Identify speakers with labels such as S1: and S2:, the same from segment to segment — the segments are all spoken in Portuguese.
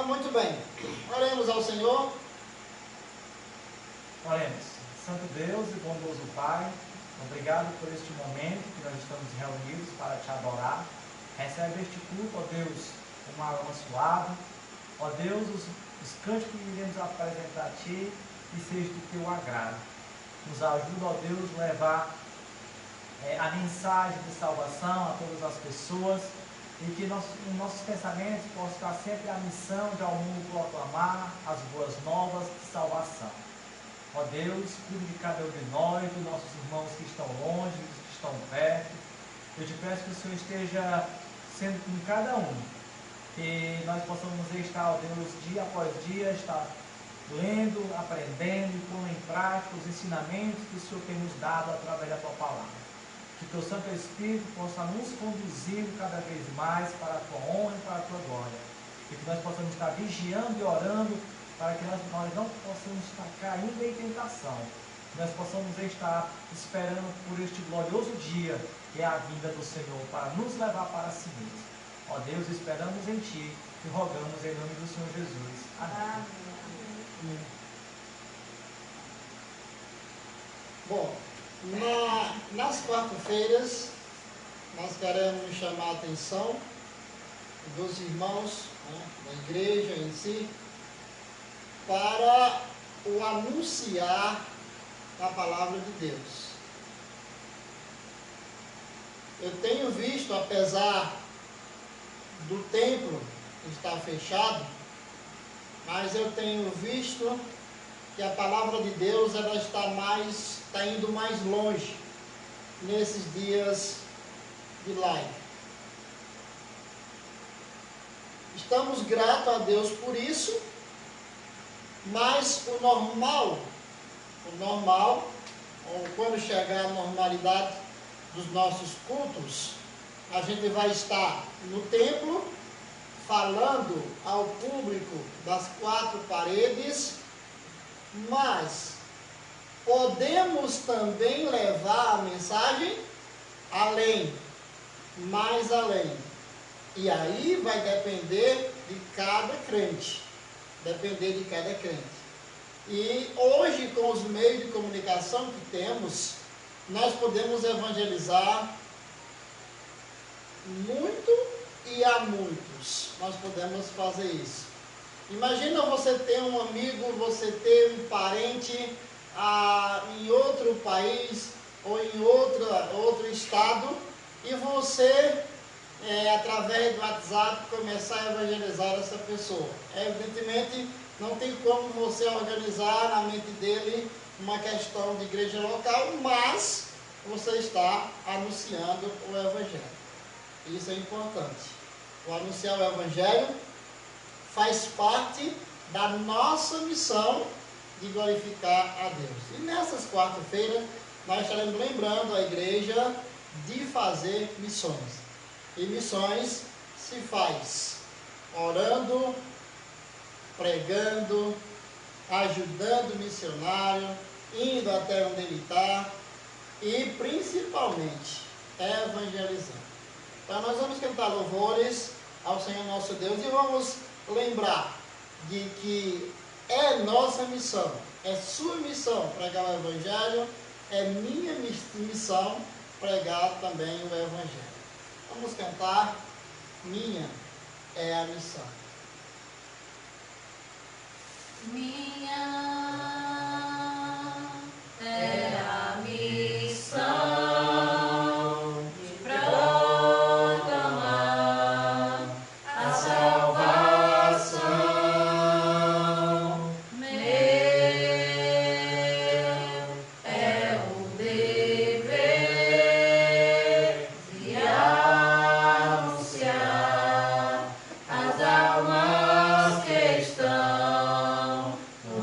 S1: Muito bem. Oremos ao Senhor.
S2: Oremos. Santo Deus e bondoso Pai, obrigado por este momento que nós estamos reunidos para te adorar. Recebe este culto, ó Deus, com uma alma suave. Ó Deus, os cânticos que iremos apresentar a Ti, que seja do Teu agrado. Nos ajuda, ó Deus, a levar a mensagem de salvação a todas as pessoas e que em nossos pensamentos possa estar sempre a missão de ao mundo proclamar as boas novas de salvação. Ó Deus, cuide de cada um de nós, dos nossos irmãos que estão longe, dos que estão perto. Eu te peço que o Senhor esteja sendo com cada um, que nós possamos estar, ó Deus, dia após dia, estar lendo, aprendendo e pondo em prática os ensinamentos que o Senhor tem nos dado através da Tua palavra. Que Teu Santo Espírito possa nos conduzir cada vez mais para a Tua honra e para a Tua glória. E que nós possamos estar vigiando e orando para que nós não possamos estar caindo em tentação. Que nós possamos estar esperando por este glorioso dia, que é a vinda do Senhor, para nos levar para si mesmo. Ó Deus, esperamos em Ti e rogamos em nome do Senhor Jesus. Amém.
S1: Amém. Bom, nas quarta-feiras, nós queremos chamar a atenção dos irmãos, da igreja em si, para o anunciar da palavra de Deus. Eu tenho visto, apesar do templo estar fechado, mas eu tenho visto que a palavra de Deus ela está indo mais longe nesses dias de live. Estamos gratos a Deus por isso, mas o normal, ou quando chegar a normalidade dos nossos cultos, a gente vai estar no templo, falando ao público das quatro paredes, mas podemos também levar a mensagem além, mais além. E aí vai depender de cada crente. E hoje, com os meios de comunicação que temos, nós podemos evangelizar muito e a muitos. Nós podemos fazer isso. Imagina você ter um amigo, você ter um parente em outro país ou em outro estado e você, através do WhatsApp, começar a evangelizar essa pessoa. Evidentemente, não tem como você organizar na mente dele uma questão de igreja local, mas você está anunciando o Evangelho. Isso é importante. O anunciar o Evangelho faz parte da nossa missão de glorificar a Deus. E nessas quarta-feiras, nós estaremos lembrando a igreja de fazer missões. E missões se faz orando, pregando, ajudando o missionário, indo até onde ele está e principalmente evangelizando. Então nós vamos cantar louvores ao Senhor nosso Deus e vamos lembrar de que é nossa missão, é sua missão pregar o Evangelho, é minha missão pregar também o Evangelho. Vamos cantar Minha é a Missão.
S3: Minha é a missão de proclamar a salvação. Meu é o dever de anunciar as almas que estão no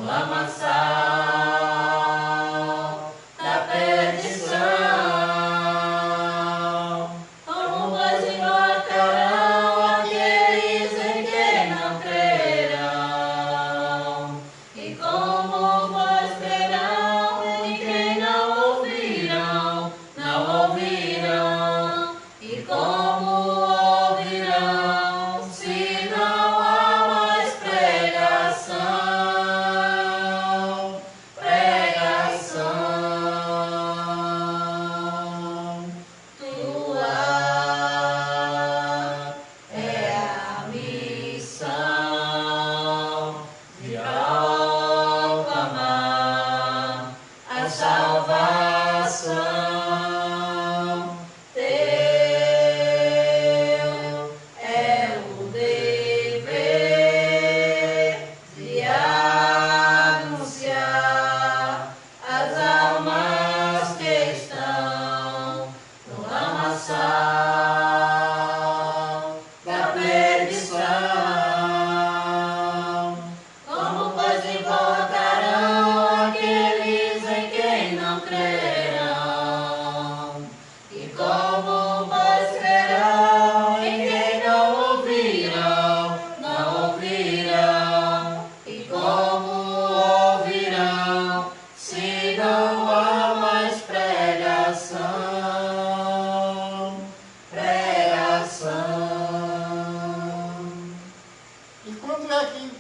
S1: é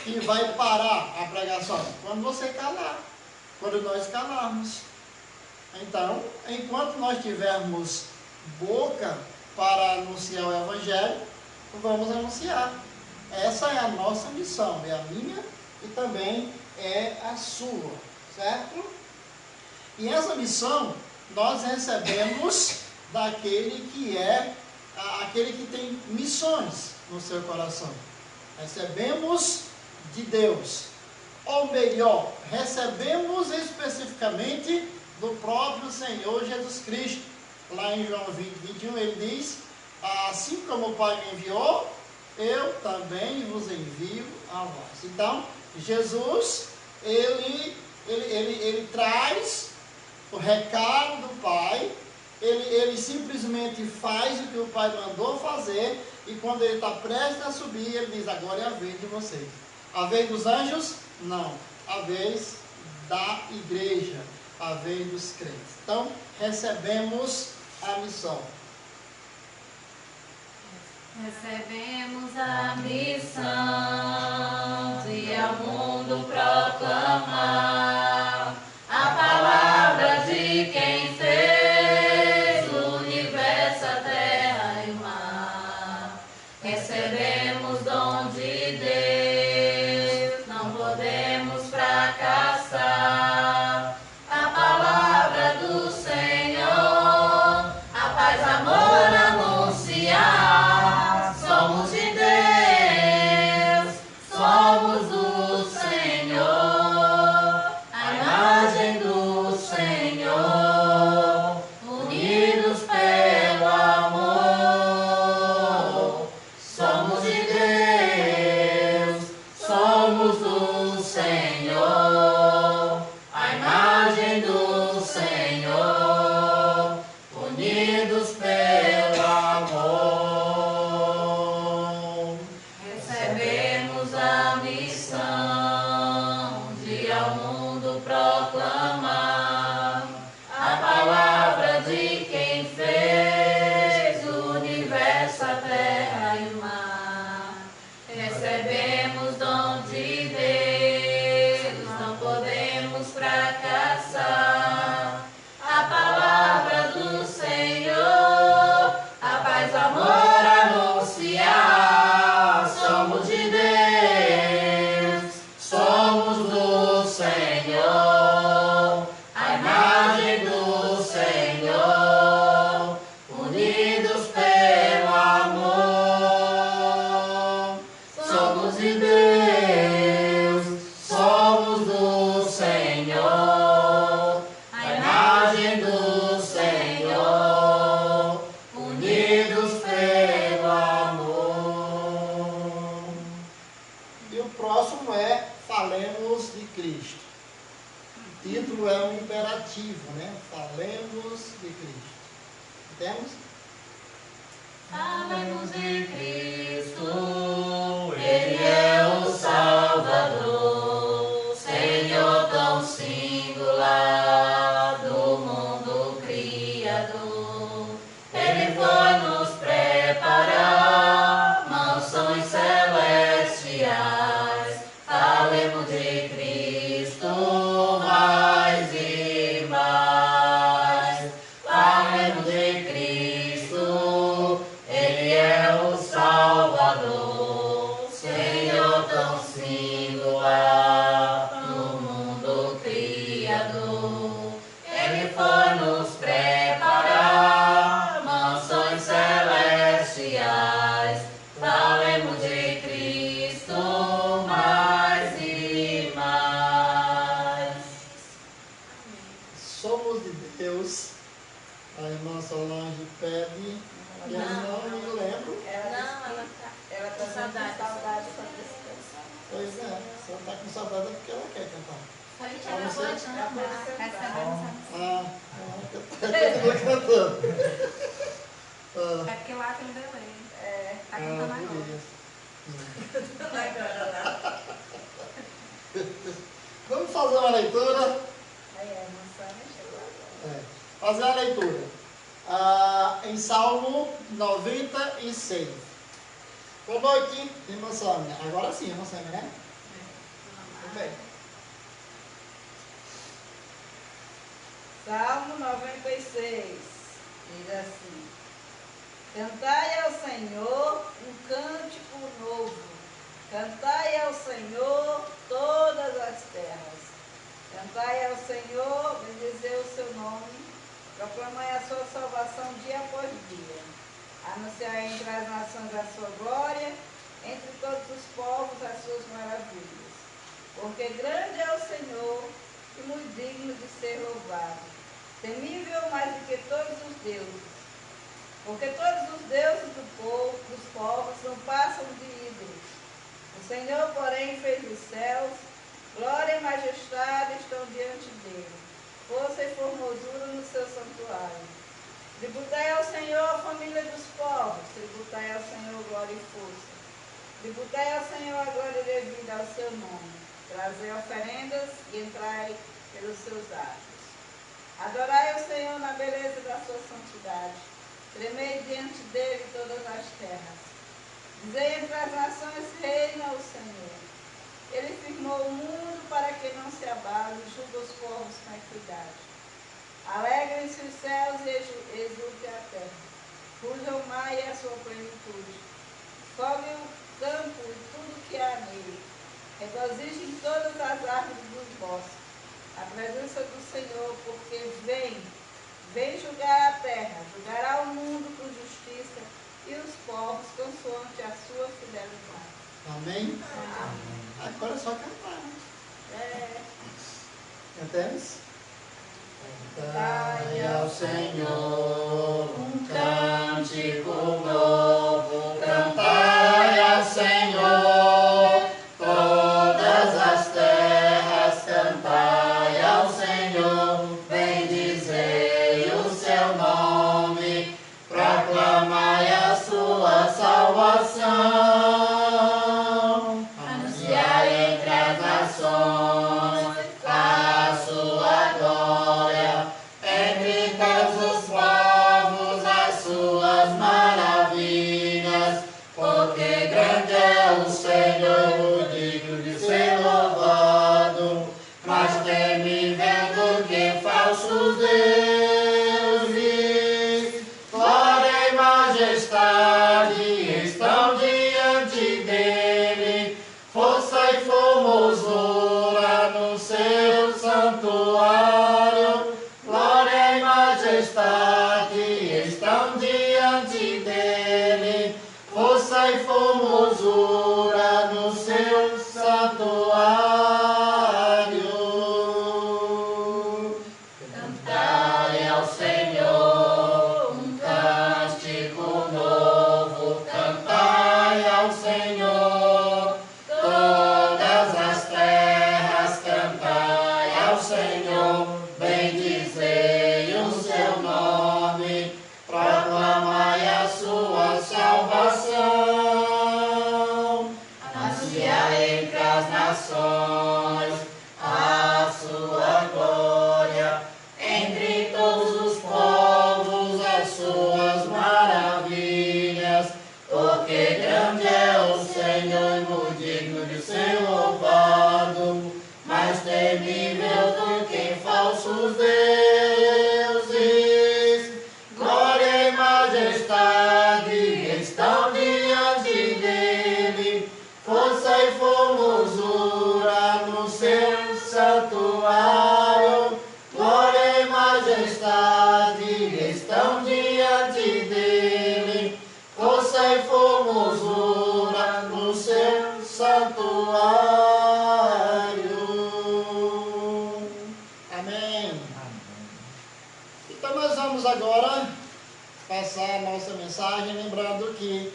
S1: que vai parar a pregação? Quando você calar, quando nós calarmos. Então, enquanto nós tivermos boca para anunciar o Evangelho, vamos anunciar. Essa é a nossa missão, é a minha e também é a sua, certo? E essa missão nós recebemos daquele que é aquele que tem missões no seu coração. Recebemos de Deus. Ou melhor, recebemos especificamente do próprio Senhor Jesus Cristo. Lá em João 20, 21, ele diz: assim como o Pai me enviou, eu também vos envio a vós. Então, Jesus, ele traz o recado do Pai, ele simplesmente faz o que o Pai mandou fazer, e quando ele está prestes a subir, ele diz: agora é a vez de vocês. A vez dos anjos? Não. A vez da igreja, a vez dos crentes. Então, recebemos a missão.
S3: Recebemos a missão de ir ao mundo proclamar a palavra de quem fez o universo, a terra e o mar. Recebemos dom de Deus, não podemos fracassar. A palavra do Senhor, a paz, amor, anunciar. Somos de Deus, somos do Senhor, a imagem do Senhor, unidos pelo amor. Somos de Deus, somos do Senhor, a imagem do Senhor, unidos pelo amor. Recebemos a missão de ir ao mundo proclamar a palavra de quem fez o universo, a terra e o mar. Recebemos dom de Deus, não podemos fracassar. A palavra do Senhor, a paz, amor, anunciar. Somos de Deus, somos do Senhor, a imagem do Senhor, unidos pelo amor. Somos de Deus, somos do Senhor, a imagem do Senhor, unidos pelo amor.
S1: E o próximo é Falemos de Cristo. O título é um imperativo, né? Falemos de Cristo. Temos?
S3: Falemos de Cristo, Ele é o Salvador, Senhor tão singular do mundo criador. Ele foi nos preparar mansões celestiais. Falemos de Cristo mais e mais. Falemos de Cristo, Ele é o Salvador, Senhor tão singular no mundo criador. Ele foi nos preparar mansões celestiais. Falemos de Cristo mais e mais.
S1: Somos de Deus. A irmã Solange pede. E eu não me lembro.
S4: Ela está com saudade para descansar.
S1: Pois é, se ela está com saudade é porque ela quer cantar.
S3: A gente acabou de cantar.
S1: Ela cantando.
S5: É porque lá tem um delay. Tá cantando agora.
S1: Vamos fazer uma leitura.
S4: Aí a emoção chegou agora.
S1: Fazer uma leitura. Em Salmo 96. Boa noite, irmã Sônia. Agora sim, irmã Sônia, né? Tudo bem.
S4: Salmo 96 diz assim: Cantai ao Senhor um cântico novo, cantai ao Senhor todas as terras. Cantai ao Senhor, bendizei o seu nome, proclamai a sua salvação dia após dia. Anunciai entre as nações a sua glória, entre todos os povos as suas maravilhas. Porque grande é o Senhor e muito digno de ser louvado, temível mais do que todos os deuses. Porque todos os deuses dos povos não passam de ídolos. O Senhor, porém, fez os céus, glória e majestade estão diante dele, força e formosura no seu santuário. Tributai ao Senhor a família dos povos, tributai ao Senhor glória e força. Tributai ao Senhor a glória devida ao seu nome. Trazei oferendas e entrai pelos seus atos. Adorai ao Senhor na beleza da sua santidade. Tremei diante dele todas as terras. Dizei entre as nações, reina o Senhor. Ele firmou o mundo para que não se abale, julga os povos com equidade. Alegrem-se os céus e exulte a terra. Ruja o mar e a sua plenitude. Fogue o campo e tudo que há nele. Regozijem todas as árvores dos bosques. A presença do Senhor, porque vem julgar a terra, julgará o mundo com justiça e os povos consoante a sua fidelidade.
S1: Amém?
S4: Amém.
S1: Agora é só cantar. Cantemos? Cantai ao Senhor um cântico novo, cantai ao Senhor todas as terras, cantai ao Senhor, bendizei o seu nome, proclamai a sua salvação. Falsos deuses, glória e majestade estão diante dele, força e formosura no seu santuário, glória e majestade estão diante dele, força e formosura no seu santuário. A sua glória, entre todos os povos as suas maravilhas, porque grande é o Senhor e muito digno de ser louvado, mais temível do que falsos deuses, glória e majestade estão diante dele, força e formosura no seu santuário, glória e majestade estão diante dele, força e formosura no seu santuário. Amém. Então nós vamos agora passar a nossa mensagem, lembrando que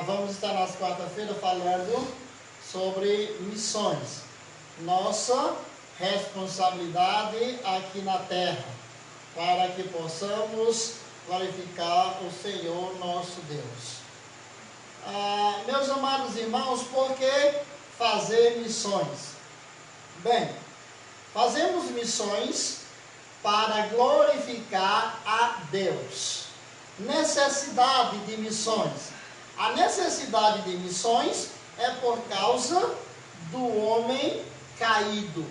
S1: vamos estar nas quarta-feira falando sobre missões. Nossa responsabilidade aqui na terra, para que possamos glorificar o Senhor nosso Deus. Meus amados irmãos, por que fazer missões? Bem, fazemos missões para glorificar a Deus. Necessidade de missões. A necessidade de missões é por causa do homem caído.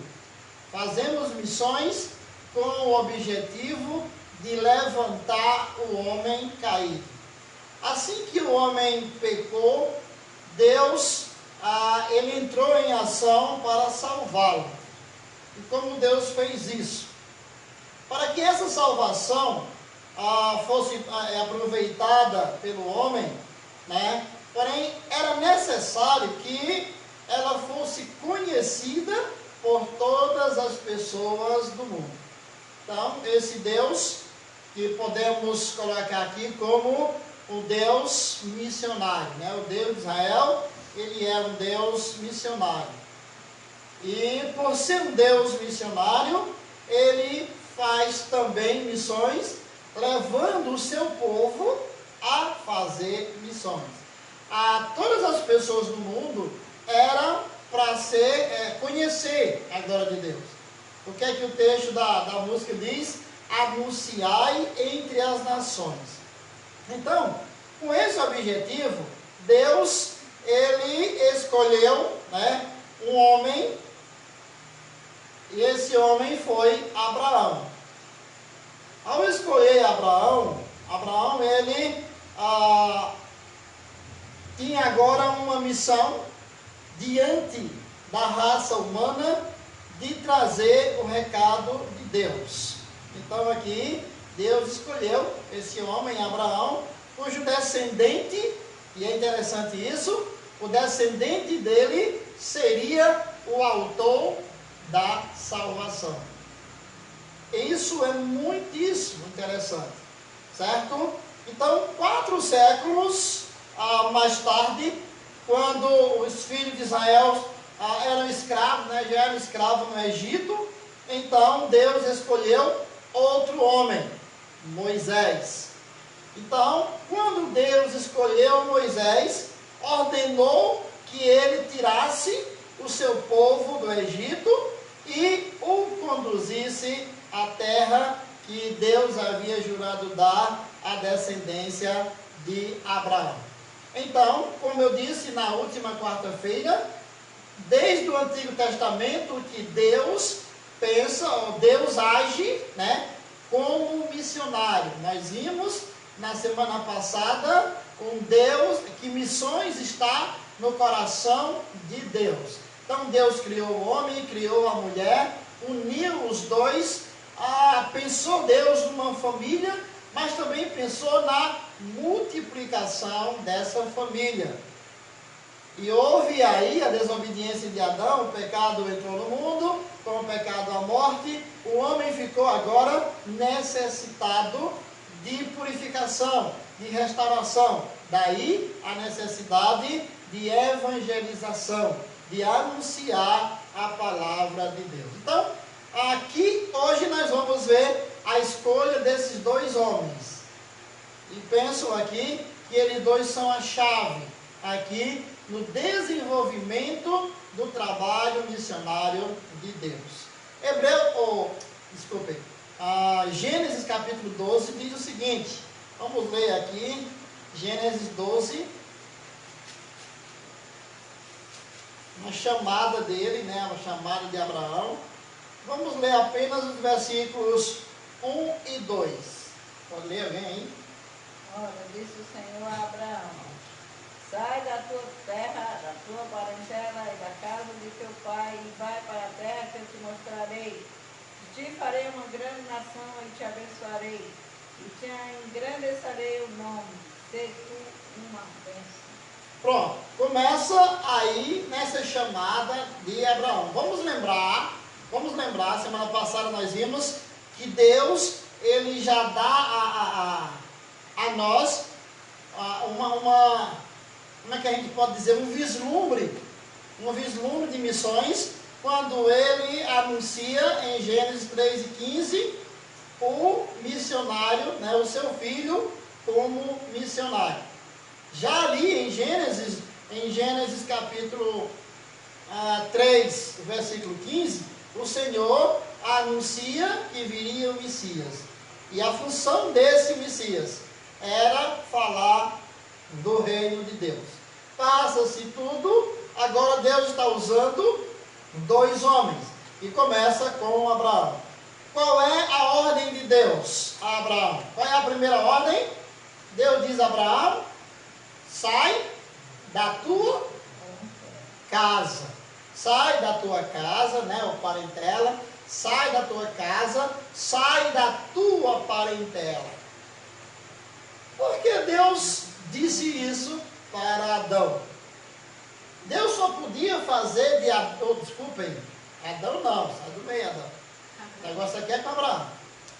S1: Fazemos missões com o objetivo de levantar o homem caído. Assim que o homem pecou, Deus ele entrou em ação para salvá-lo. E como Deus fez isso? Para que essa salvação fosse aproveitada pelo homem, né? Porém, era necessário que ela fosse conhecida por todas as pessoas do mundo. Então, esse Deus, que podemos colocar aqui como o Deus missionário, né? O Deus de Israel, ele é um Deus missionário. E por ser um Deus missionário, ele faz também missões, levando o seu povo a fazer missões. Todas as pessoas do mundo eram para conhecer a glória de Deus. O que é que o texto da música diz? Anunciai entre as nações. Então, com esse objetivo, Deus, ele escolheu, né, um homem, e esse homem foi Abraão. Ao escolher Abraão, ele tinha agora uma missão diante da raça humana de trazer o recado de Deus. Então aqui, Deus escolheu esse homem, Abraão, cujo descendente, e é interessante isso, o descendente dele seria o autor da salvação. E isso é muitíssimo interessante, certo? Então, 4 séculos mais tarde, quando os filhos de Israel eram escravos, né, já eram escravos no Egito, então Deus escolheu outro homem, Moisés. Então, quando Deus escolheu Moisés, ordenou que ele tirasse o seu povo do Egito e o conduzisse à terra que Deus havia jurado dar à descendência de Abraão. Então, como eu disse na última quarta-feira, desde o Antigo Testamento que Deus pensa, ou Deus age, né, como missionário. Nós vimos na semana passada um Deus, que missões está no coração de Deus. Então Deus criou o homem, criou a mulher, uniu os dois, pensou Deus numa família, mas também pensou na multiplicação dessa família. E houve aí a desobediência de Adão, o pecado entrou no mundo, com o pecado a morte, o homem ficou agora necessitado de purificação, de restauração. Daí a necessidade de evangelização, de anunciar a palavra de Deus. Então, aqui hoje nós vamos ver a escolha desses 2 homens. E penso aqui que eles 2 são a chave aqui no desenvolvimento do trabalho missionário de Deus. Gênesis capítulo 12 diz o seguinte, vamos ler aqui, Gênesis 12, uma chamada dele, né, uma chamada de Abraão. Vamos ler apenas os versículos 1 e 2. Pode ler alguém aí?
S4: Ora, disse o Senhor a Abraão: sai da tua terra, da tua parentela e da casa de teu pai, e vai para a terra que eu te mostrarei. De ti farei uma grande nação e te abençoarei, e te engrandecerei o nome, se tu uma bênção.
S1: Pronto, começa aí nessa chamada de Abraão. Vamos lembrar, semana passada nós vimos que Deus, ele já dá a nós como é que a gente pode dizer, um vislumbre de missões, quando ele anuncia em Gênesis 3:15 o missionário, né, o seu filho como missionário. Já ali em Gênesis capítulo 3, versículo 15, o Senhor anuncia que viria o Messias. E a função desse Messias era falar do reino de Deus. Passa-se tudo, agora Deus está usando 2 homens. E começa com Abraão. Qual é a ordem de Deus a Abraão? Qual é a primeira ordem? Deus diz a Abraão: sai da tua casa. Sai da tua casa, né, ou parentela. Sai da tua casa, sai da tua parentela. Por que Deus disse isso para Adão? Deus só podia fazer de Adão, desculpem, Adão não, sai do meio, Adão. O negócio aqui é com Abraão.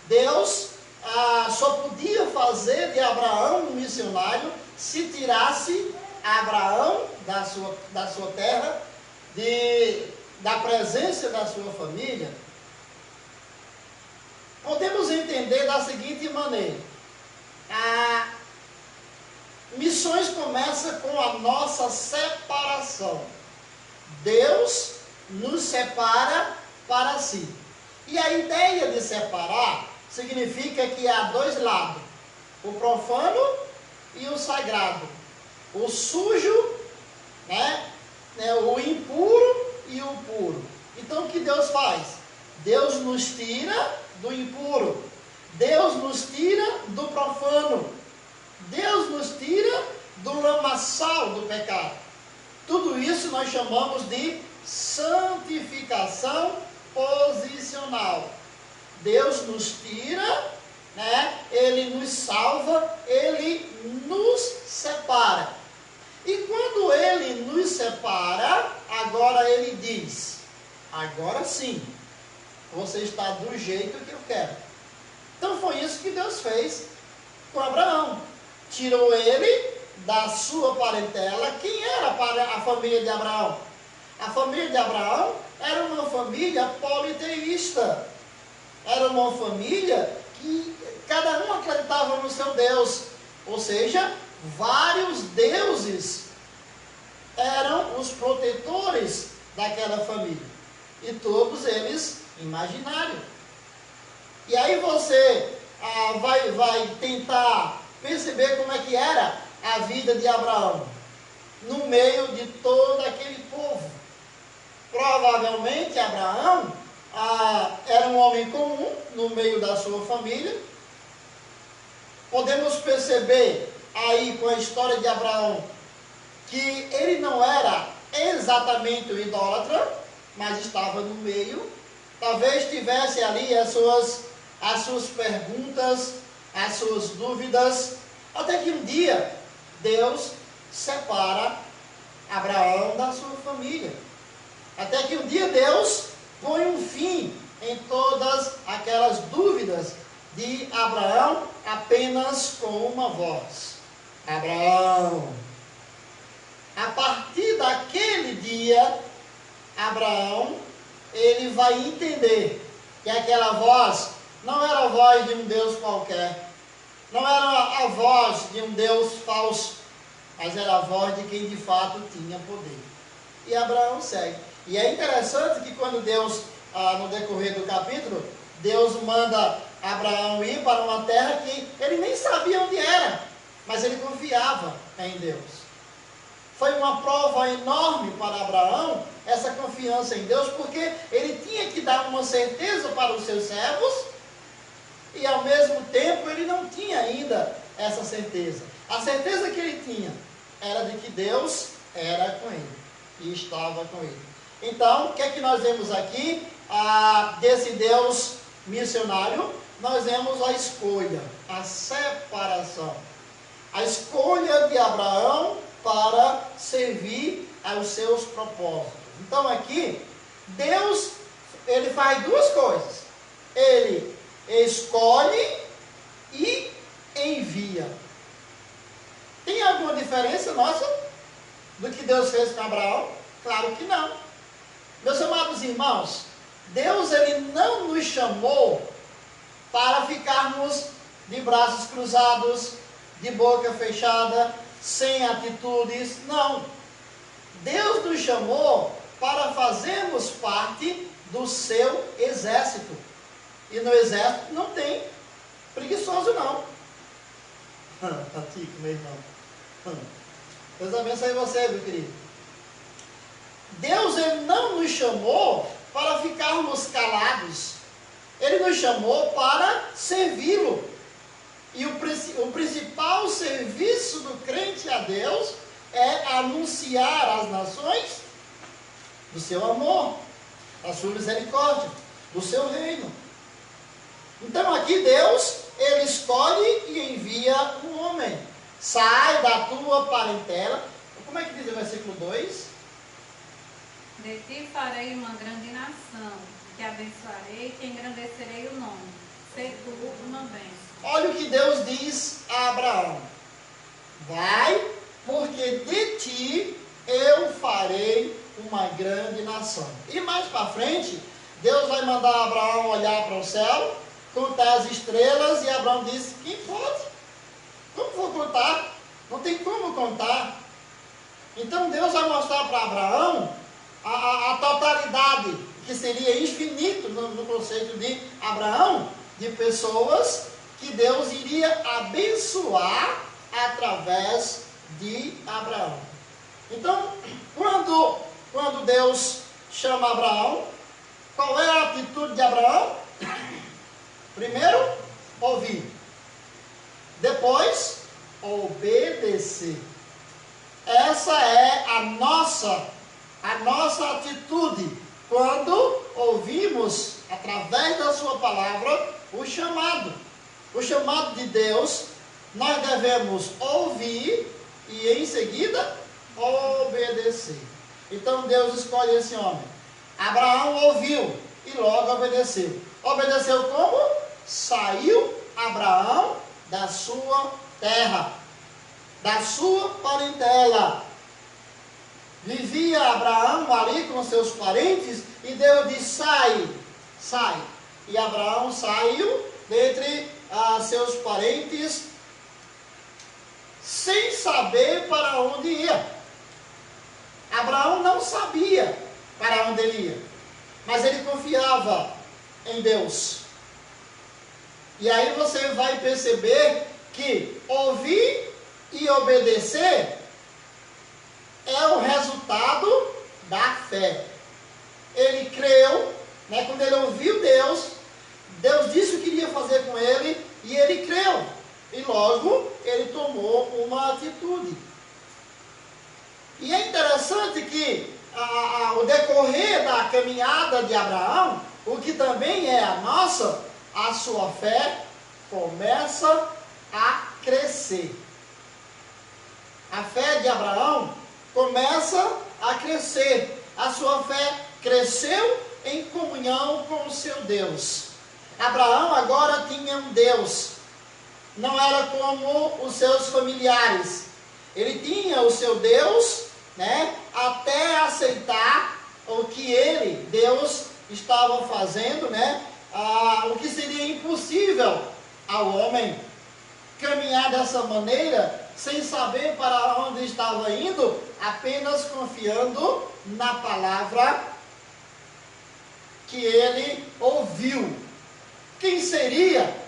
S1: Deus só podia fazer de Abraão um missionário se tirasse Abraão da sua terra, da presença da sua família. Podemos entender da seguinte maneira: missões começam com a nossa separação. Deus nos separa para si. E a ideia de separar significa que há 2 lados: o profano e o sagrado, o sujo, o impuro e o puro. Então o que Deus faz? Deus nos tira do impuro, Deus nos tira do profano, Deus nos tira do lamaçal do pecado. Tudo isso nós chamamos de santificação posicional. Deus nos tira, Ele nos salva, Ele nos separa. E quando Ele nos separa, agora Ele diz: agora sim, você está do jeito que eu quero. Então foi isso que Deus fez com Abraão. Tirou ele da sua parentela. Quem era a família de Abraão? A família de Abraão era uma família politeísta. Era uma família que cada um acreditava no seu Deus. Ou seja, vários deuses eram os protetores daquela família. E todos eles imaginários. E aí você vai tentar perceber como é que era a vida de Abraão no meio de todo aquele povo. Provavelmente Abraão era um homem comum no meio da sua família. Podemos perceber aí com a história de Abraão que ele não era exatamente um idólatra, mas estava no meio. Talvez tivesse ali as suas perguntas, as suas dúvidas, até que um dia Deus separa Abraão da sua família. Até que um dia Deus põe um fim em todas aquelas dúvidas de Abraão, apenas com uma voz: Abraão. A partir daquele dia, Abraão, ele vai entender que aquela voz não era a voz de um Deus qualquer, não era a voz de um Deus falso, mas era a voz de quem de fato tinha poder. E Abraão segue. E é interessante que quando Deus, no decorrer do capítulo, Deus manda Abraão ir para uma terra que ele nem sabia onde era, mas ele confiava em Deus. Foi uma prova enorme para Abraão, essa confiança em Deus, porque ele tinha que dar uma certeza para os seus servos, e ao mesmo tempo ele não tinha ainda essa certeza. A certeza que ele tinha era de que Deus era com ele, e estava com ele. Então, o que é que nós vemos aqui desse Deus missionário? Nós vemos a escolha, a separação. A escolha de Abraão para servir aos seus propósitos. Então aqui, Deus, ele faz 2 coisas. Ele escolhe e envia. Tem alguma diferença nossa do que Deus fez com Abraão? Claro que não. Meus amados irmãos, Deus, ele não nos chamou para ficarmos de braços cruzados, de boca fechada, sem atitudes. Não. Deus nos chamou para fazermos parte do seu exército. E no exército não tem preguiçoso, não. Tico, meu irmão. Deus abençoe você, meu querido. Deus, Ele não nos chamou para ficarmos calados. Ele nos chamou para servi-lo. E o principal serviço do crente a Deus é anunciar às nações do seu amor, da sua misericórdia, do seu reino. Então aqui Deus, Ele escolhe e envia um homem. Sai da tua parentela. Como é que diz o versículo 2?
S5: De ti farei uma grande nação, te abençoarei e te engrandecerei o nome. Sei tu uma bênção.
S1: Olha o que Deus diz a Abraão. Vai, porque de ti eu farei uma grande nação. E mais para frente, Deus vai mandar Abraão olhar para o céu, contar as estrelas, e Abraão diz, quem pode? Como vou contar? Não tem como contar. Então Deus vai mostrar para Abraão a totalidade, que seria infinito no conceito de Abraão, de pessoas que Deus iria abençoar através de Abraão. Então, quando Deus chama Abraão, qual é a atitude de Abraão? Primeiro, ouvir. Depois, obedecer. Essa é a nossa atitude quando ouvimos, através da sua palavra, o chamado. O chamado de Deus, nós devemos ouvir e em seguida obedecer. Então Deus escolhe esse homem. Abraão ouviu e logo obedeceu. Obedeceu como? Saiu Abraão da sua terra, da sua parentela. Vivia Abraão ali com seus parentes e Deus disse, sai. E Abraão saiu dentre seus parentes sem saber para onde ia. Abraão não sabia para onde ele ia, mas ele confiava em Deus. E aí você vai perceber que ouvir e obedecer é o resultado da fé. Ele creu, né, quando ele ouviu Deus disse o que iria fazer com ele, e ele creu. E logo ele tomou uma atitude. E é interessante que o decorrer da caminhada de Abraão, o que também é a nossa, a sua fé começa a crescer. A fé de Abraão começa a crescer. A sua fé cresceu em comunhão com o seu Deus. Abraão agora tinha um Deus. Não era como os seus familiares. Ele tinha o seu Deus, né, até aceitar o que Deus, estava fazendo, né, o que seria impossível ao homem caminhar dessa maneira, sem saber para onde estava indo, apenas confiando na palavra que ele ouviu. Quem seria?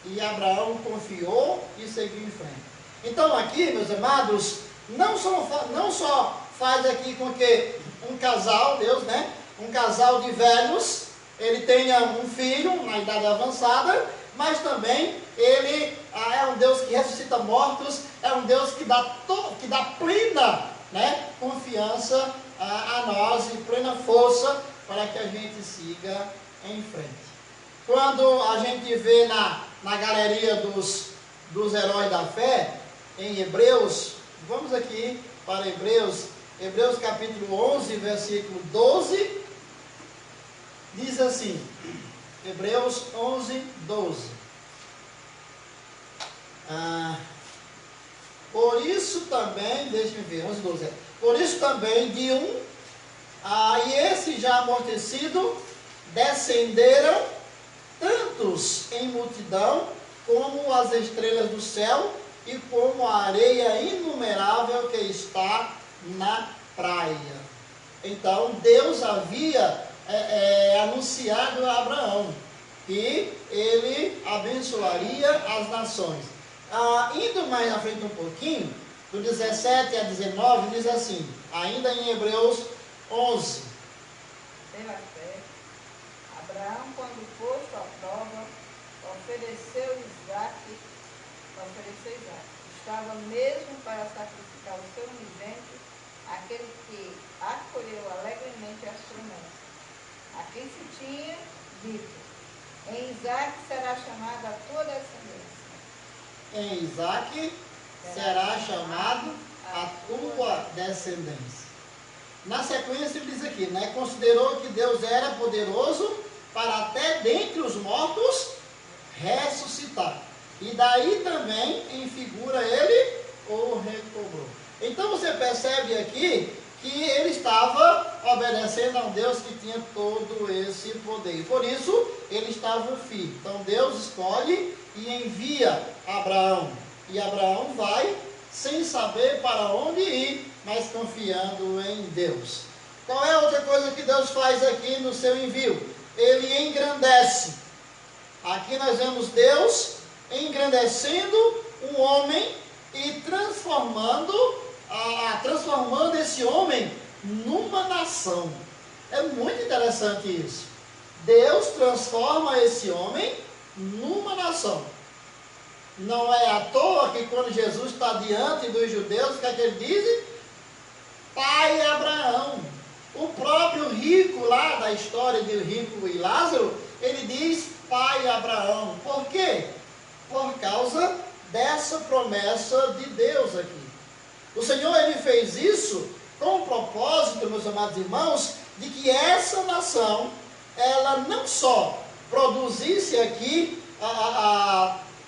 S1: E Abraão confiou e seguiu em frente. Então aqui, meus amados, não só faz aqui com que um casal, Deus, né, um casal de velhos, ele tenha um filho na idade avançada, mas também ele é um Deus que ressuscita mortos, é um Deus que dá plena, né, confiança a nós e plena força para que a gente siga em frente. Quando a gente vê na galeria dos heróis da fé, em Hebreus, vamos aqui para Hebreus capítulo 11, versículo 12, diz assim, Hebreus 11, 12. Por isso também, deixa-me ver, 11, 12. Por isso também de e esse já amortecido, descenderam tantos em multidão, como as estrelas do céu, e como a areia inumerável que está na praia. Então Deus havia anunciado a Abraão que ele abençoaria as nações. Indo mais na frente um pouquinho, do 17 a 19, diz assim, ainda em Hebreus 11.
S4: Pela fé, Abraão, quando posto à prova, ofereceu Isaac. Estava mesmo para sacrificar o seu unigênito, aquele que acolheu alegremente as promessas. A quem se tinha dito, em Isaac será chamada a tua descendência.
S1: Em Isaac será chamado a tua descendência. Na sequência ele diz aqui, né? Considerou que Deus era poderoso para até dentre os mortos ressuscitar. E daí também, em figura, ele o recobrou. Então você percebe aqui que ele estava obedecendo a um Deus que tinha todo esse poder. E por isso, ele estava firme. Então Deus escolhe e envia Abraão. E Abraão vai sem saber para onde ir, mas confiando em Deus. Qual é a outra coisa que Deus faz aqui no seu envio? Ele engrandece. Aqui nós vemos Deus engrandecendo um homem e transformando esse homem numa nação. É muito interessante isso. Deus transforma esse homem numa nação. Não é à toa que quando Jesus está diante dos judeus, o que é que ele diz? Pai Abraão. O próprio rico lá da história de rico e Lázaro, ele diz Pai Abraão. Por quê? Por causa dessa promessa de Deus aqui. O Senhor, ele fez isso com o propósito, meus amados irmãos, de que essa nação, ela não só produzisse aqui,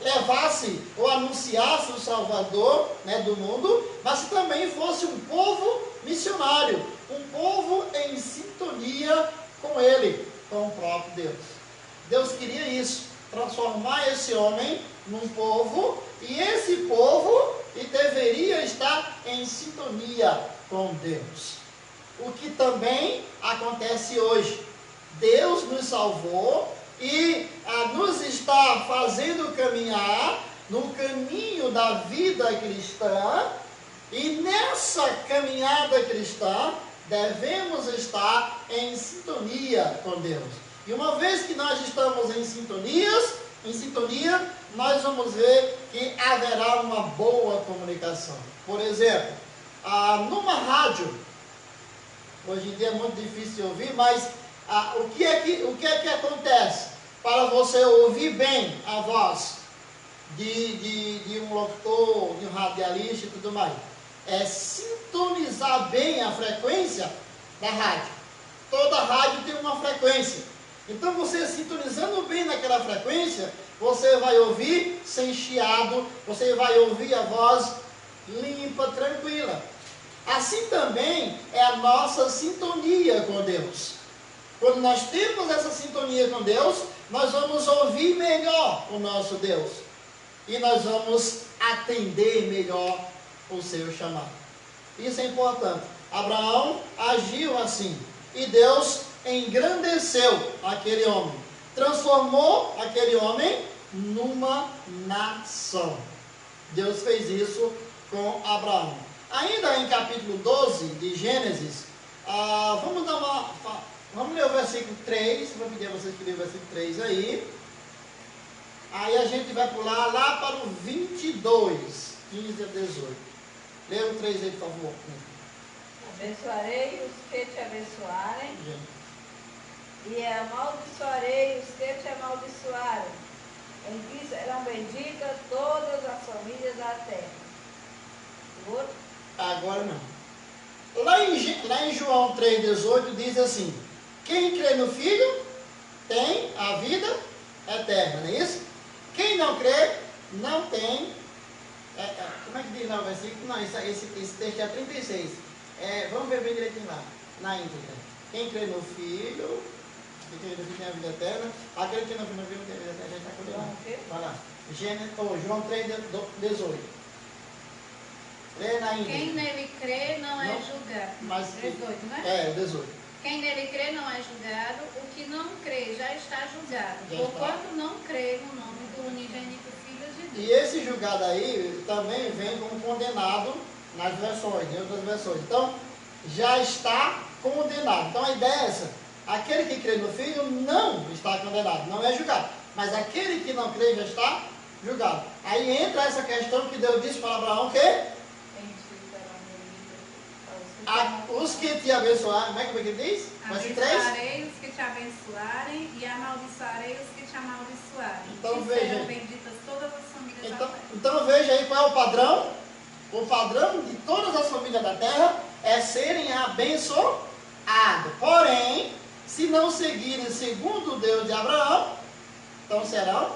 S1: levasse ou anunciasse o Salvador, né, do mundo, mas que também fosse um povo missionário, um povo em sintonia com ele, com o próprio Deus. Deus queria isso, transformar esse homem num povo, e esse povo deveria estar em sintonia com Deus. O que também acontece hoje. Deus nos salvou e nos está fazendo caminhar no caminho da vida cristã, e nessa caminhada cristã devemos estar em sintonia com Deus. E uma vez que nós estamos em sintonia, nós vamos ver que haverá uma boa comunicação. Por exemplo, numa rádio, hoje em dia é muito difícil de ouvir, mas o que é que acontece para você ouvir bem a voz de um locutor, de um radialista e tudo mais? É sintonizar bem a frequência da rádio. Toda rádio tem uma frequência. Então você sintonizando bem naquela frequência, você vai ouvir sem chiado, você vai ouvir a voz limpa, tranquila. Assim também é a nossa sintonia com Deus. Quando nós temos essa sintonia com Deus, nós vamos ouvir melhor o nosso Deus. E nós vamos atender melhor o seu chamado. Isso é importante. Abraão agiu assim. E Deus engrandeceu aquele homem. Transformou aquele homem numa nação. Deus fez isso com Abraão. Ainda em capítulo 12 de Gênesis, vamos ler o versículo 3, vou pedir a vocês que leiam o versículo 3 aí. Aí a gente vai pular lá para o 22, 15 a 18. Leia o 3 aí, por favor.
S4: Abençoarei os que te abençoarem, e amaldiçoarei os que te amaldiçoarem. Em ti serão benditas todas as famílias da terra. O outro?
S1: Agora não. Lá em João 3,18 diz assim: quem crê no Filho tem a vida eterna, não é isso? Quem não crê não tem. Como é que diz lá o versículo? Não, esse texto é 36. Vamos ver bem direitinho lá, na íntegra. Quem crê no Filho, tem a vida eterna. Aquele que não crê no Filho não tem a vida eterna, já está condenado. Vai lá. João 3,18. Lê na íntegra.
S5: Quem nele crê não é julgado.
S1: Mas,
S5: 18, não é?
S1: 18.
S5: Quem nele crê não é julgado, o que não crê já está julgado,
S1: Já
S5: porquanto não crê no nome do unigênito Filho de Deus.
S1: E esse julgado aí também vem como condenado nas versões, em outras versões. Então, já está condenado. Então, a ideia é essa. Aquele que crê no Filho não está condenado, não é julgado. Mas aquele que não crê já está julgado. Aí entra essa questão que Deus disse para Abraão que os que te abençoarem, como é que ele diz?
S5: Abençoarei os que te abençoarem e amaldiçoarei os que te amaldiçoarem.
S1: Então,
S5: e
S1: veja.
S5: serão benditas todas as famílias da terra.
S1: Então veja aí qual é o padrão. O padrão de todas as famílias da terra é serem abençoados. Porém, se não seguirem segundo o Deus de Abraão, então serão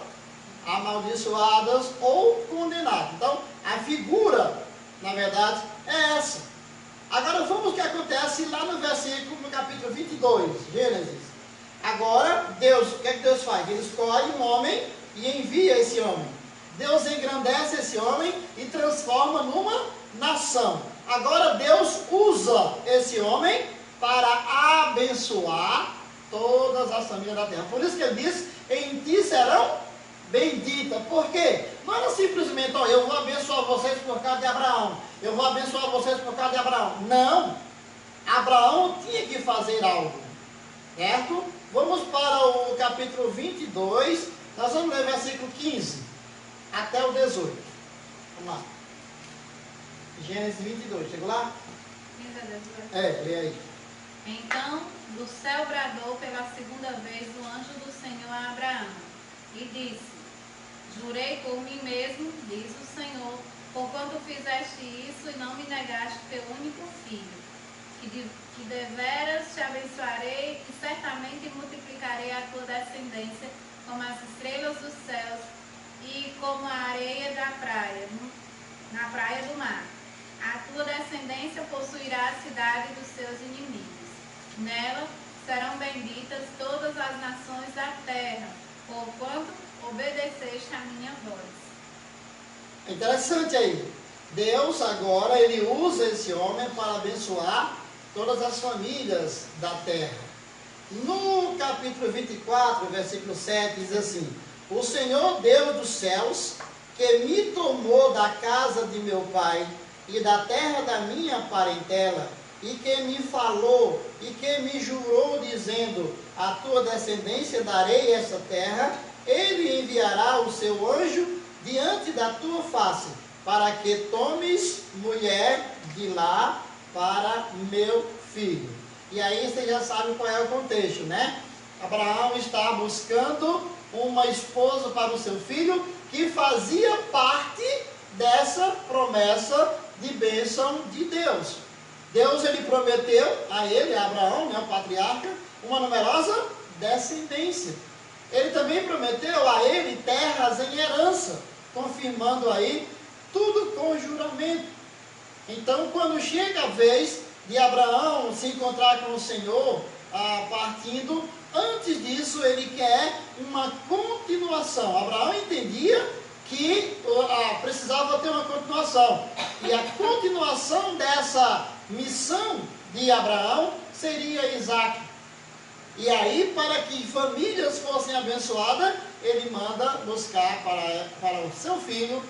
S1: amaldiçoadas ou condenadas. Então, a figura, na verdade, é essa. Agora vamos o que acontece lá no versículo, no capítulo 22, Gênesis. Agora, Deus, o que é que Deus faz? Ele escolhe um homem e envia esse homem. Deus engrandece esse homem e transforma numa nação. Agora Deus usa esse homem para abençoar todas as famílias da terra. Por isso que ele diz, em ti serão benditas. Por quê? Não era simplesmente, ó, eu vou abençoar vocês por causa de Abraão. Eu vou abençoar vocês por causa de Abraão. Não. Abraão tinha que fazer algo. Certo? Vamos para o capítulo 22. Nós vamos ler versículo 15 até o 18. Vamos lá. Gênesis 22. Chegou lá?
S5: 15 a 18.
S1: Lê aí.
S5: Então, do céu bradou pela segunda vez o anjo do Senhor a Abraão e disse: Jurei por mim mesmo, diz o Senhor, porquanto fizeste isso e não me negaste teu único filho, que deveras te abençoarei e certamente multiplicarei a tua descendência como as estrelas dos céus e como a areia da praia, na praia do mar. A tua descendência possuirá a cidade dos seus inimigos. Nela serão benditas todas as nações da terra, porquanto obedeceste a minha voz.
S1: Interessante aí. Deus agora, ele usa esse homem para abençoar todas as famílias da terra. No capítulo 24, versículo 7, diz assim: O Senhor Deus dos céus, que me tomou da casa de meu pai e da terra da minha parentela, e que me falou e que me jurou, dizendo: a tua descendência darei essa terra, ele enviará o seu anjo diante da tua face, para que tomes mulher de lá para meu filho. E aí você já sabe qual é o contexto, né? Abraão está buscando uma esposa para o seu filho, que fazia parte dessa promessa de bênção de Deus. Deus, ele prometeu a ele, a Abraão, né, o patriarca, uma numerosa descendência. Ele também prometeu a ele terras em herança, confirmando aí tudo com juramento. Então, quando chega a vez de Abraão se encontrar com o Senhor, partindo, antes disso ele quer uma continuação. Abraão entendia que precisava ter uma continuação. E a continuação dessa missão de Abraão seria Isaac. E aí, para que famílias fossem abençoadas, ele manda buscar para o seu filho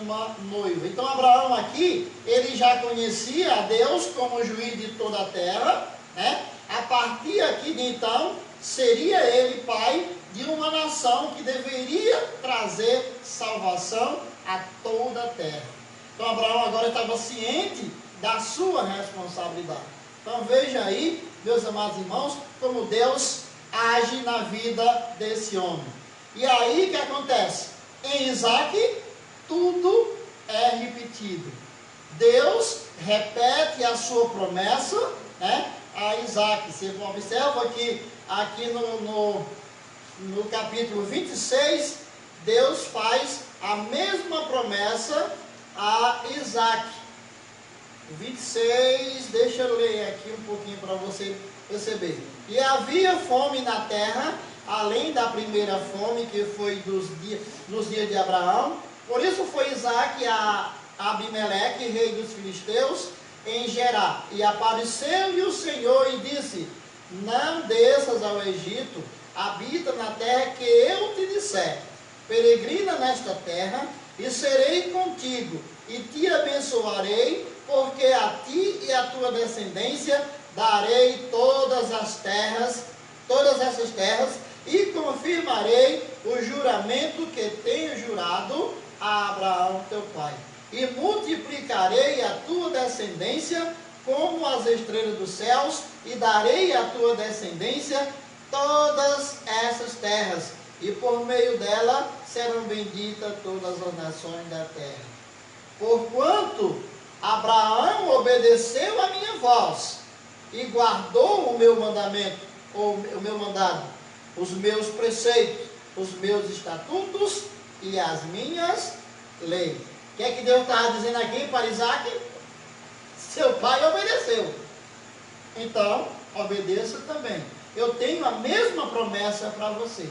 S1: uma noiva. Então Abraão aqui, ele já conhecia a Deus como juiz de toda a terra, né? A partir aqui de então, seria ele pai de uma nação que deveria trazer salvação a toda a terra. Então Abraão agora estava ciente da sua responsabilidade. Então veja aí, meus amados irmãos, como Deus age na vida desse homem. E aí o que acontece? Em Isaac, tudo é repetido. Deus repete a sua promessa, né, a Isaac. Você observa que aqui no capítulo 26, Deus faz a mesma promessa a Isaac. 26, deixa eu ler aqui um pouquinho para você perceber. E havia fome na terra, além da primeira fome que foi nos dias de Abraão. Por isso foi Isaac a Abimeleque, rei dos filisteus, em Gerar. E apareceu-lhe o Senhor e disse: não desças ao Egito, habita na terra que eu te disser. Peregrina nesta terra, e serei contigo, e te abençoarei, porque a ti e a tua descendência darei todas essas terras, e confirmarei o juramento que tenho jurado a Abraão teu pai. E multiplicarei a tua descendência como as estrelas dos céus, e darei à tua descendência todas essas terras, e por meio dela serão benditas todas as nações da terra. Porquanto Abraão obedeceu a minha voz, e guardou o meu mandamento, o meu mandado, os meus preceitos, os meus estatutos e as minhas leis. O que é que Deus estava dizendo aqui para Isaac? Seu pai obedeceu, então obedeça também. Eu tenho a mesma promessa para você,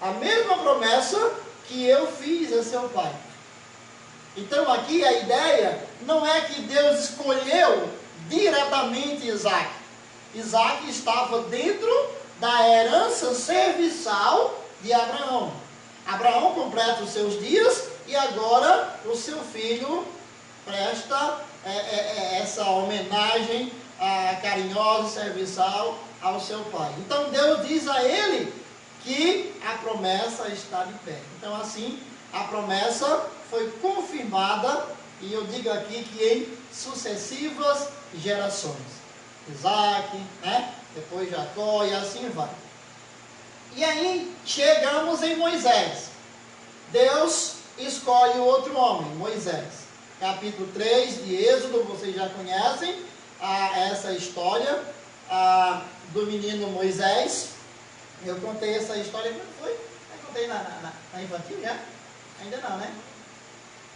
S1: a mesma promessa que eu fiz a seu pai. Então aqui a ideia não é que Deus escolheu diretamente Isaac. Isaac estava dentro da herança serviçal de Abraão. Abraão completa os seus dias e agora o seu filho presta essa homenagem carinhosa e serviçal ao seu pai. Então Deus diz a ele que a promessa está de pé. Então assim, a promessa foi confirmada, e eu digo aqui que em sucessivas gerações. Isaac, depois Jacó e assim vai. E aí chegamos em Moisés. Deus escolhe outro homem, Moisés. Capítulo 3 de Êxodo, vocês já conhecem essa história do menino Moisés. Eu contei essa história, quando foi? Eu contei na infantil já? Ainda não, né?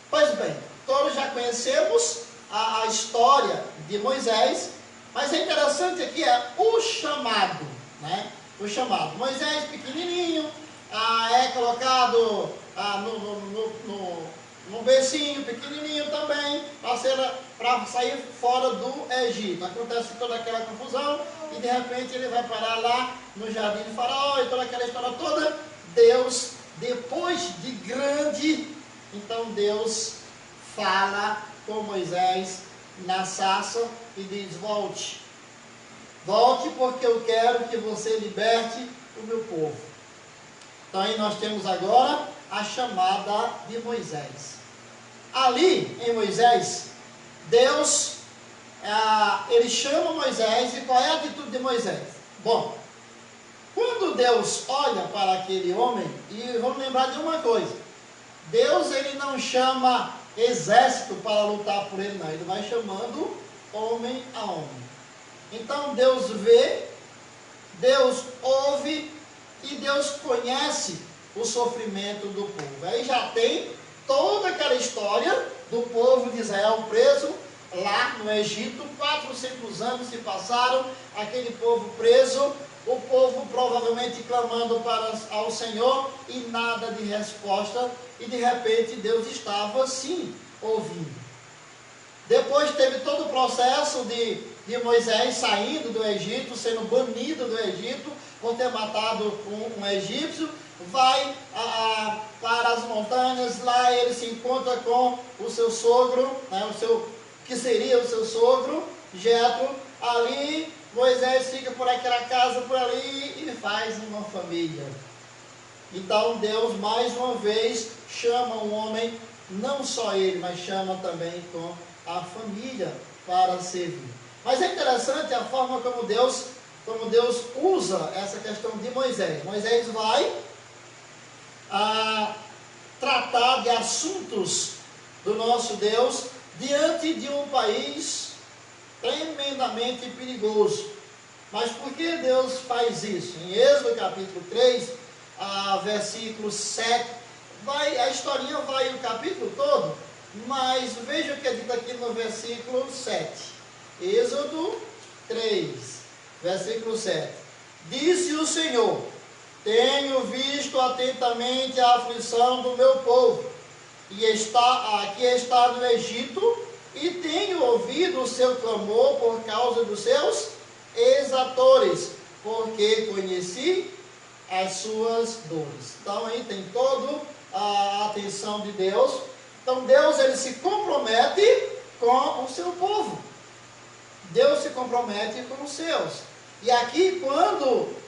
S1: Pois bem, todos já conhecemos a história de Moisés, mas é interessante aqui o chamado, né? O chamado. Moisés pequenininho, é colocado num bercinho pequenininho também, para sair fora do Egito. Acontece toda aquela confusão e de repente ele vai parar lá no jardim de Faraó e toda aquela história toda. Deus, depois de grande, então Deus fala com Moisés na sarça e diz: volte porque eu quero que você liberte o meu povo. Então aí nós temos agora a chamada de Moisés. Ali em Moisés, Deus, ele chama Moisés, e qual é a atitude de Moisés? Bom, quando Deus olha para aquele homem, e vamos lembrar de uma coisa, Deus ele não chama exército para lutar por ele, não, ele vai chamando homem a homem. Então Deus vê, Deus ouve e Deus conhece o sofrimento do povo. Aí já tem toda aquela história do povo de Israel preso lá no Egito. 400 anos se passaram, aquele povo preso, o povo provavelmente clamando ao Senhor e nada de resposta, e de repente Deus estava sim ouvindo. Depois teve todo o processo de Moisés saindo do Egito, sendo banido do Egito por ter matado um egípcio. Vai para as montanhas, lá ele se encontra com o seu sogro, que seria o seu sogro, Jetro. Ali Moisés fica por aquela casa por ali e faz uma família. Então Deus mais uma vez chama um homem, não só ele, mas chama também com a família para servir. Mas é interessante a forma como Deus usa essa questão de Moisés. Moisés vai tratar de assuntos do nosso Deus diante de um país tremendamente perigoso. Mas por que Deus faz isso? Em Êxodo capítulo 3, versículo 7, a historinha vai o capítulo todo, mas veja o que é dito aqui no versículo 7. Êxodo 3, versículo 7. Disse o Senhor: tenho visto atentamente a aflição do meu povo, que está no Egito, e tenho ouvido o seu clamor por causa dos seus exatores, porque conheci as suas dores. Então aí tem toda a atenção de Deus. Então Deus ele se compromete com o seu povo. Deus se compromete com os seus. E aqui, quando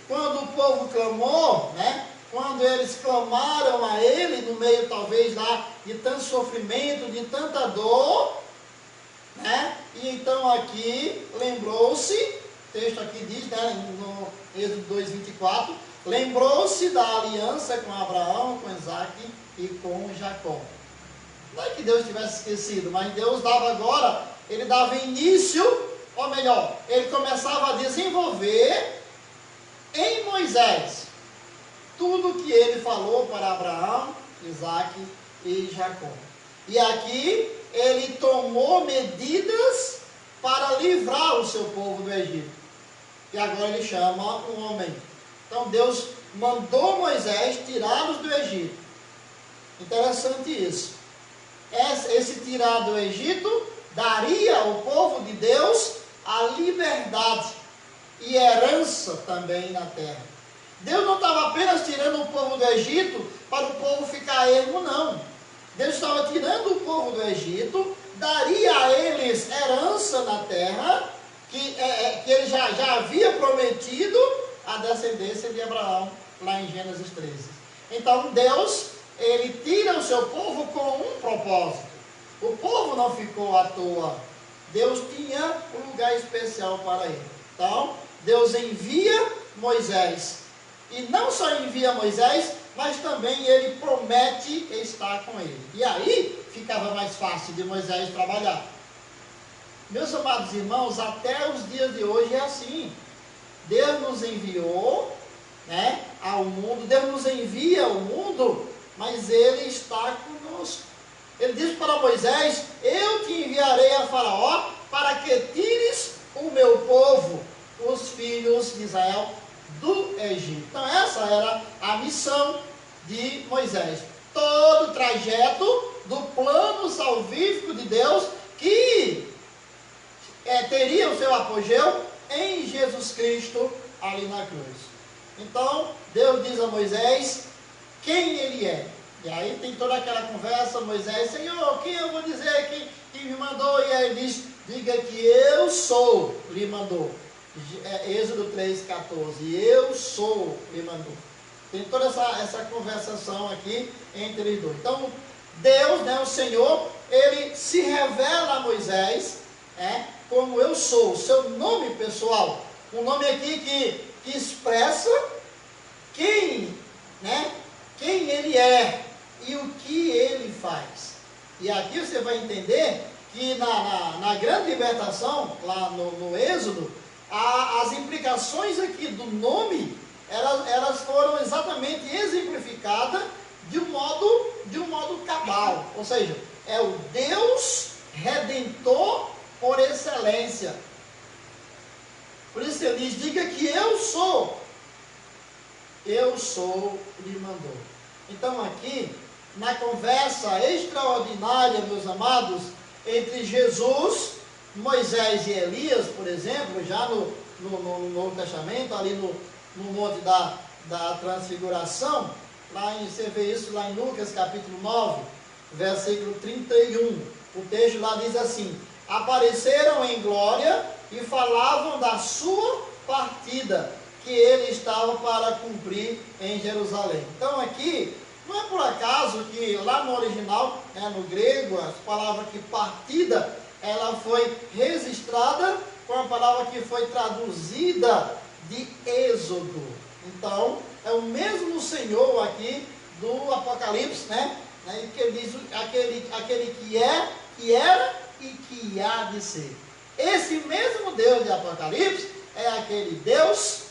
S1: o povo clamou, né? Quando eles clamaram a Ele, no meio talvez lá de tanto sofrimento, de tanta dor, né? E então aqui lembrou-se, o texto aqui diz, né, no Êxodo 2:24, lembrou-se da aliança com Abraão, com Isaac e com Jacó. Não é que Deus tivesse esquecido, mas Deus dava agora, Ele dava início, ou melhor, Ele começava a desenvolver em Moisés tudo que Ele falou para Abraão, Isaac e Jacó. E aqui Ele tomou medidas para livrar o seu povo do Egito. E agora Ele chama um homem. Então Deus mandou Moisés tirá-los do Egito. Interessante isso. Esse tirar do Egito daria ao povo de Deus a liberdade e herança também na terra. Deus não estava apenas tirando o povo do Egito para o povo ficar ermo, não. Deus estava tirando o povo do Egito, daria a eles herança na terra, que Ele já havia prometido à descendência de Abraão, lá em Gênesis 13. Então Deus, Ele tira o seu povo com um propósito. O povo não ficou à toa. Deus tinha um lugar especial para ele. Então, Deus envia Moisés. E não só envia Moisés, mas também Ele promete estar com ele. E aí, ficava mais fácil de Moisés trabalhar. Meus amados irmãos, até os dias de hoje é assim. Deus nos enviou, né, ao mundo. Deus nos envia ao mundo, mas Ele está conosco. Ele diz para Moisés: eu te enviarei a Faraó para que tires o meu povo, os filhos de Israel, do Egito. Então essa era a missão de Moisés. Todo o trajeto do plano salvífico de Deus, que teria o seu apogeu em Jesus Cristo ali na cruz. Então Deus diz a Moisés quem Ele é. E aí tem toda aquela conversa, Moisés: Senhor, quem eu vou dizer que me mandou? E aí ele diz: diga que eu sou, lhe mandou. Êxodo 3:14, eu sou, lhe mandou. Tem toda essa conversação aqui entre eles dois. Então Deus, né, o Senhor, Ele se revela a Moisés, como eu sou, seu nome pessoal. Um nome aqui que expressa quem Ele é e o que Ele faz. E aqui você vai entender que na grande libertação, lá no Êxodo, as implicações aqui do nome, elas foram exatamente exemplificadas de um modo cabal. Ou seja, é o Deus Redentor por excelência. Por isso ele diz: diga que eu sou, lhe mandou. Então aqui, na conversa extraordinária, meus amados, entre Jesus, Moisés e Elias, por exemplo, já no Novo Testamento, ali no Monte da Transfiguração, você vê isso lá em Lucas capítulo 9, versículo 31. O texto lá diz assim: apareceram em glória e falavam da sua partida, que ele estava para cumprir em Jerusalém. Então aqui, não é por acaso que lá no original, no grego, a palavra que partida, ela foi registrada com a palavra que foi traduzida de Êxodo. Então, é o mesmo Senhor aqui do Apocalipse, que ele diz aquele que é, que era e que há de ser. Esse mesmo Deus de Apocalipse é aquele Deus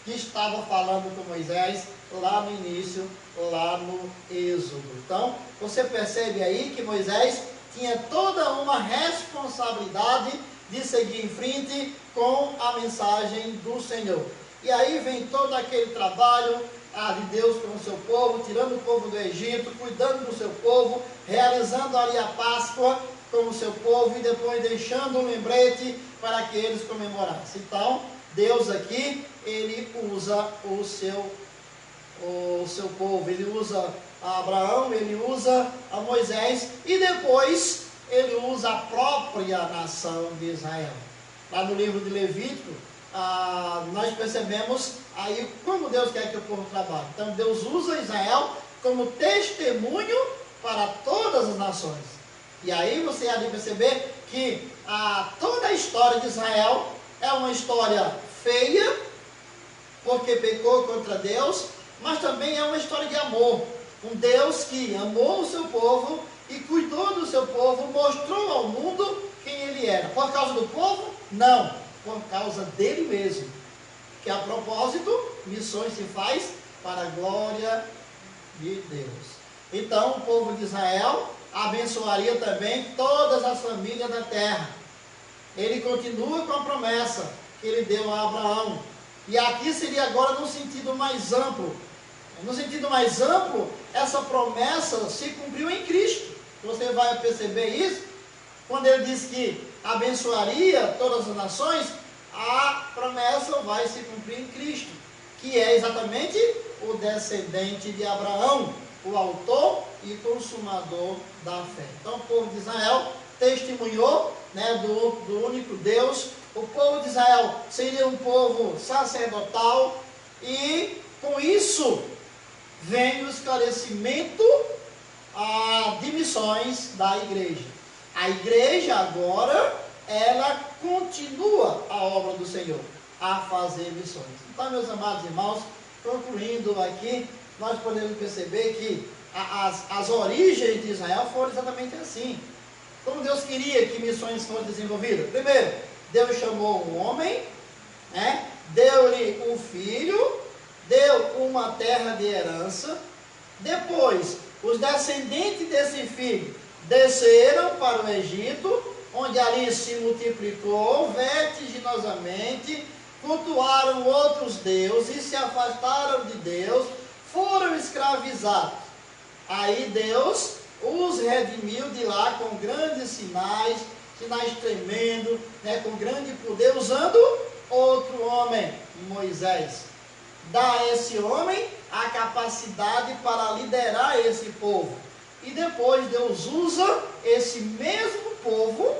S1: que estava falando com Moisés lá no início, lá no Êxodo. Então, você percebe aí que Moisés tinha toda uma responsabilidade de seguir em frente com a mensagem do Senhor. E aí vem todo aquele trabalho de Deus com o seu povo, tirando o povo do Egito, cuidando do seu povo, realizando ali a Páscoa com o seu povo e depois deixando um lembrete para que eles comemorassem. Então, Deus aqui, Ele usa o seu povo, Ele usa a Abraão, Ele usa a Moisés, e depois ele usa a própria nação de Israel. Lá no livro de Levítico, nós percebemos aí como Deus quer que o povo trabalhe. Então Deus usa Israel como testemunho para todas as nações. E aí você há de perceber que toda a história de Israel é uma história feia, porque pecou contra Deus, mas também é uma história de amor. Um Deus que amou o seu povo e cuidou do seu povo, mostrou ao mundo quem ele era. Por causa do povo? Não, por causa dele mesmo. Que a propósito, missões se faz para a glória de Deus. Então o povo de Israel abençoaria também todas as famílias da terra. Ele continua com a promessa que ele deu a Abraão. E aqui seria agora no sentido mais amplo. No sentido mais amplo, essa promessa se cumpriu em Cristo. Você vai perceber isso quando ele diz que abençoaria todas as nações. A promessa vai se cumprir em Cristo, que é exatamente o descendente de Abraão, o autor e consumador da fé. Então o povo de Israel testemunhou, do único Deus. O povo de Israel seria um povo sacerdotal, e com isso vem o esclarecimento de missões da igreja. A igreja agora, ela continua a obra do Senhor, a fazer missões. Então, meus amados irmãos, concluindo aqui, nós podemos perceber que as origens de Israel foram exatamente assim. Como Deus queria que missões fossem desenvolvidas? Primeiro, Deus chamou um homem, deu-lhe um filho, deu uma terra de herança. Depois, os descendentes desse filho desceram para o Egito, onde ali se multiplicou vertiginosamente, cultuaram outros deuses, se afastaram de Deus, foram escravizados. Aí Deus os redimiu de lá com grandes sinais tremendos, com grande poder, usando outro homem, Moisés. Dá a esse homem a capacidade para liderar esse povo. E depois Deus usa esse mesmo povo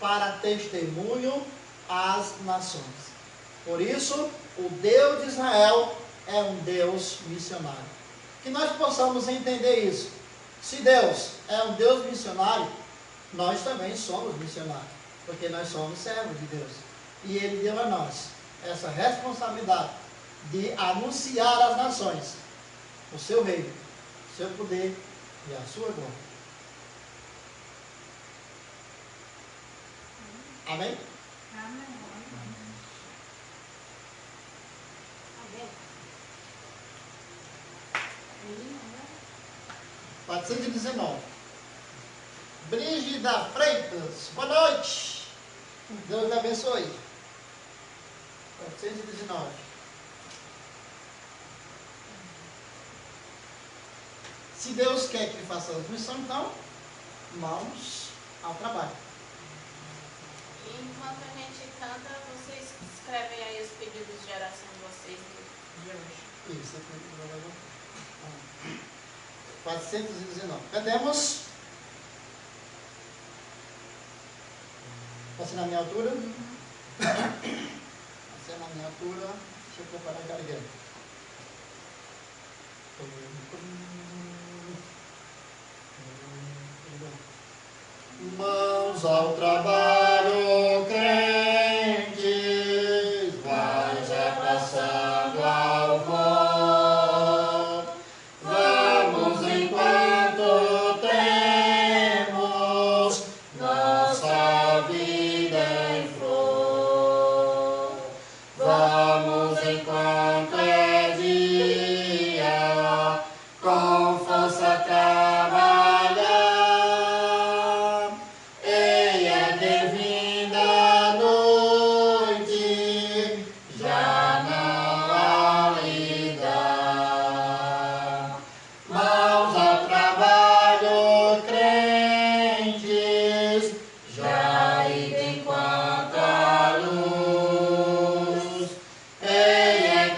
S1: para testemunho às nações. Por isso, o Deus de Israel é um Deus missionário. Que nós possamos entender isso. Se Deus é um Deus missionário, nós também somos missionários, porque nós somos servos de Deus. E Ele deu a nós essa responsabilidade de anunciar às nações o seu reino, o seu poder e a sua glória. Amém?
S5: Amém.
S1: 419. Brígida Freitas, boa noite. Deus lhe abençoe. 419. Se Deus quer que façamos missão, então, mãos ao trabalho.
S3: Enquanto a gente canta, vocês escrevem aí os pedidos de oração de vocês de hoje.
S1: Isso, aqui. 419. Cantemos. Pode ser na minha altura? Pode ser na minha altura. Deixa eu preparar a garganta. Mãos ao trabalho, crentes, vai já passando ao voo. Vamos enquanto temos nossa vida em flor. Vamos enquanto é dia, com força trabalhar. Eia de vinda a noite, já não há lida. Mãos ao trabalho, crentes, já ide enquanto a luz. Eia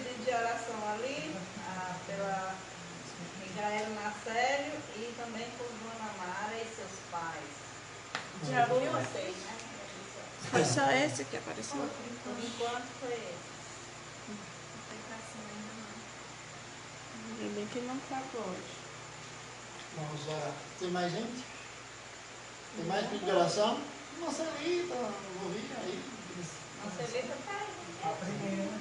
S4: pedido de oração ali, pela Micaela Marcélio e também por Dona Mara e seus pais.
S3: Já viu vocês, né? Foi só esse que apareceu?
S4: Por enquanto foi esse.
S3: Ainda bem que não acabou hoje.
S1: Vamos orar. Tem mais gente? Tem mais pedido de oração? Marcelita, não ouvi aí.
S4: Marcelita tá aí.
S2: A primeira.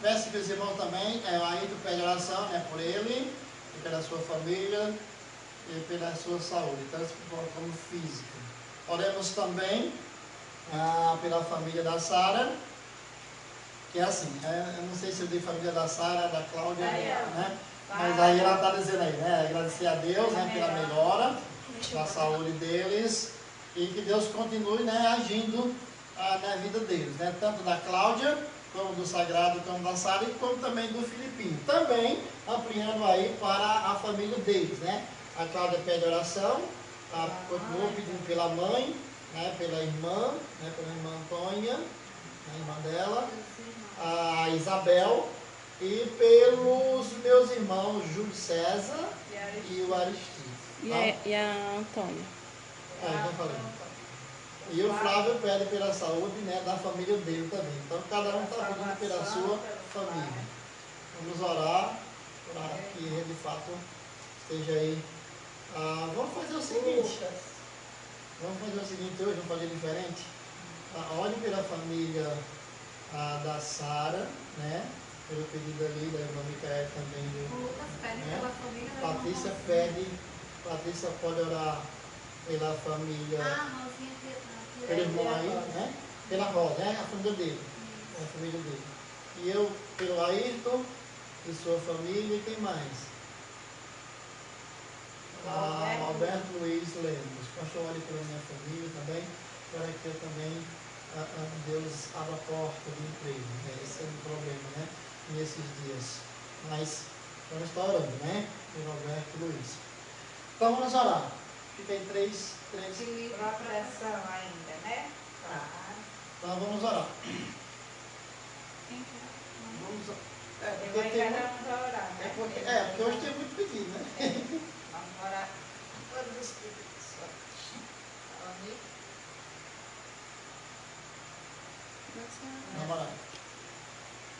S1: Peço para os irmãos também, aí tu pede oração, por ele, e pela sua família, e pela sua saúde, tanto como física. Oremos também pela família da Sara, que é assim, eu não sei se eu dei família da Sara, da Cláudia, né? Mas aí ela está dizendo aí, agradecer a Deus, pela melhora da saúde deles, e que Deus continue, agindo na vida deles, tanto da Cláudia, como do Sagrado, como da Sara, e como também do Filipinho. Também ampliando aí para a família deles, A Cláudia pede oração, continua pedindo pela mãe, pela irmã Antônia, a irmã dela, a Isabel, e pelos meus irmãos Júlio César e o Aristides.
S3: E a Antônia?
S1: Já falei. E o Flávio pede pela saúde da família dele também. Então cada um está pedindo pela sua família. Vamos orar para que ele de fato esteja aí. Vamos fazer o seguinte. Hoje, vamos fazer diferente. Ore pela família da Sara, pelo pedido ali da irmã Micaela também.
S5: O Lucas pede pela família da irmã
S1: Patrícia pode orar pela família.
S5: Rosinha
S1: Pelo irmão aí, pela Rosa, a família dele. A família dele. E eu pelo Ayrton e sua família, e quem mais? Alberto Luiz Lemos. Pastor, ore pela minha família também, para que eu também, Deus abra a porta de emprego. Esse é o problema, nesses dias. Mas vamos estar orando, pelo Alberto Luiz. Então vamos orar. Fiquem três.
S4: Pressão ainda,
S1: Então vamos orar.
S4: Porque
S1: hoje tem muito pedido,
S4: Vamos orar todos os pedidos.
S1: Vamos orar.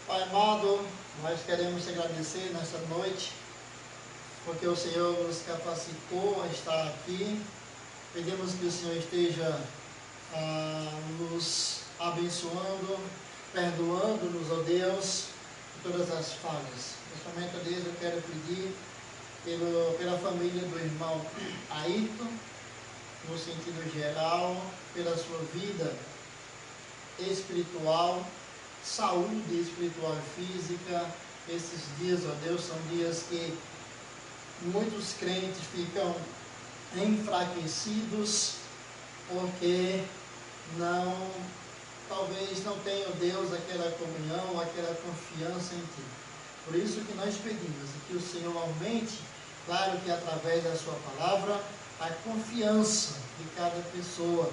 S1: Pai amado, nós queremos te agradecer nesta noite, porque o Senhor nos capacitou a estar aqui. Pedimos que o Senhor esteja nos abençoando, perdoando-nos, ó Deus, por todas as falhas. Principalmente, ó Deus, eu quero pedir pela família do irmão Ayrton, no sentido geral, pela sua vida espiritual, saúde espiritual e física. Esses dias, ó Deus, são dias que muitos crentes ficam enfraquecidos porque talvez não tenham, Deus, aquela comunhão, aquela confiança em Ti. Por isso que nós pedimos que o Senhor aumente, claro que através da sua palavra, a confiança de cada pessoa,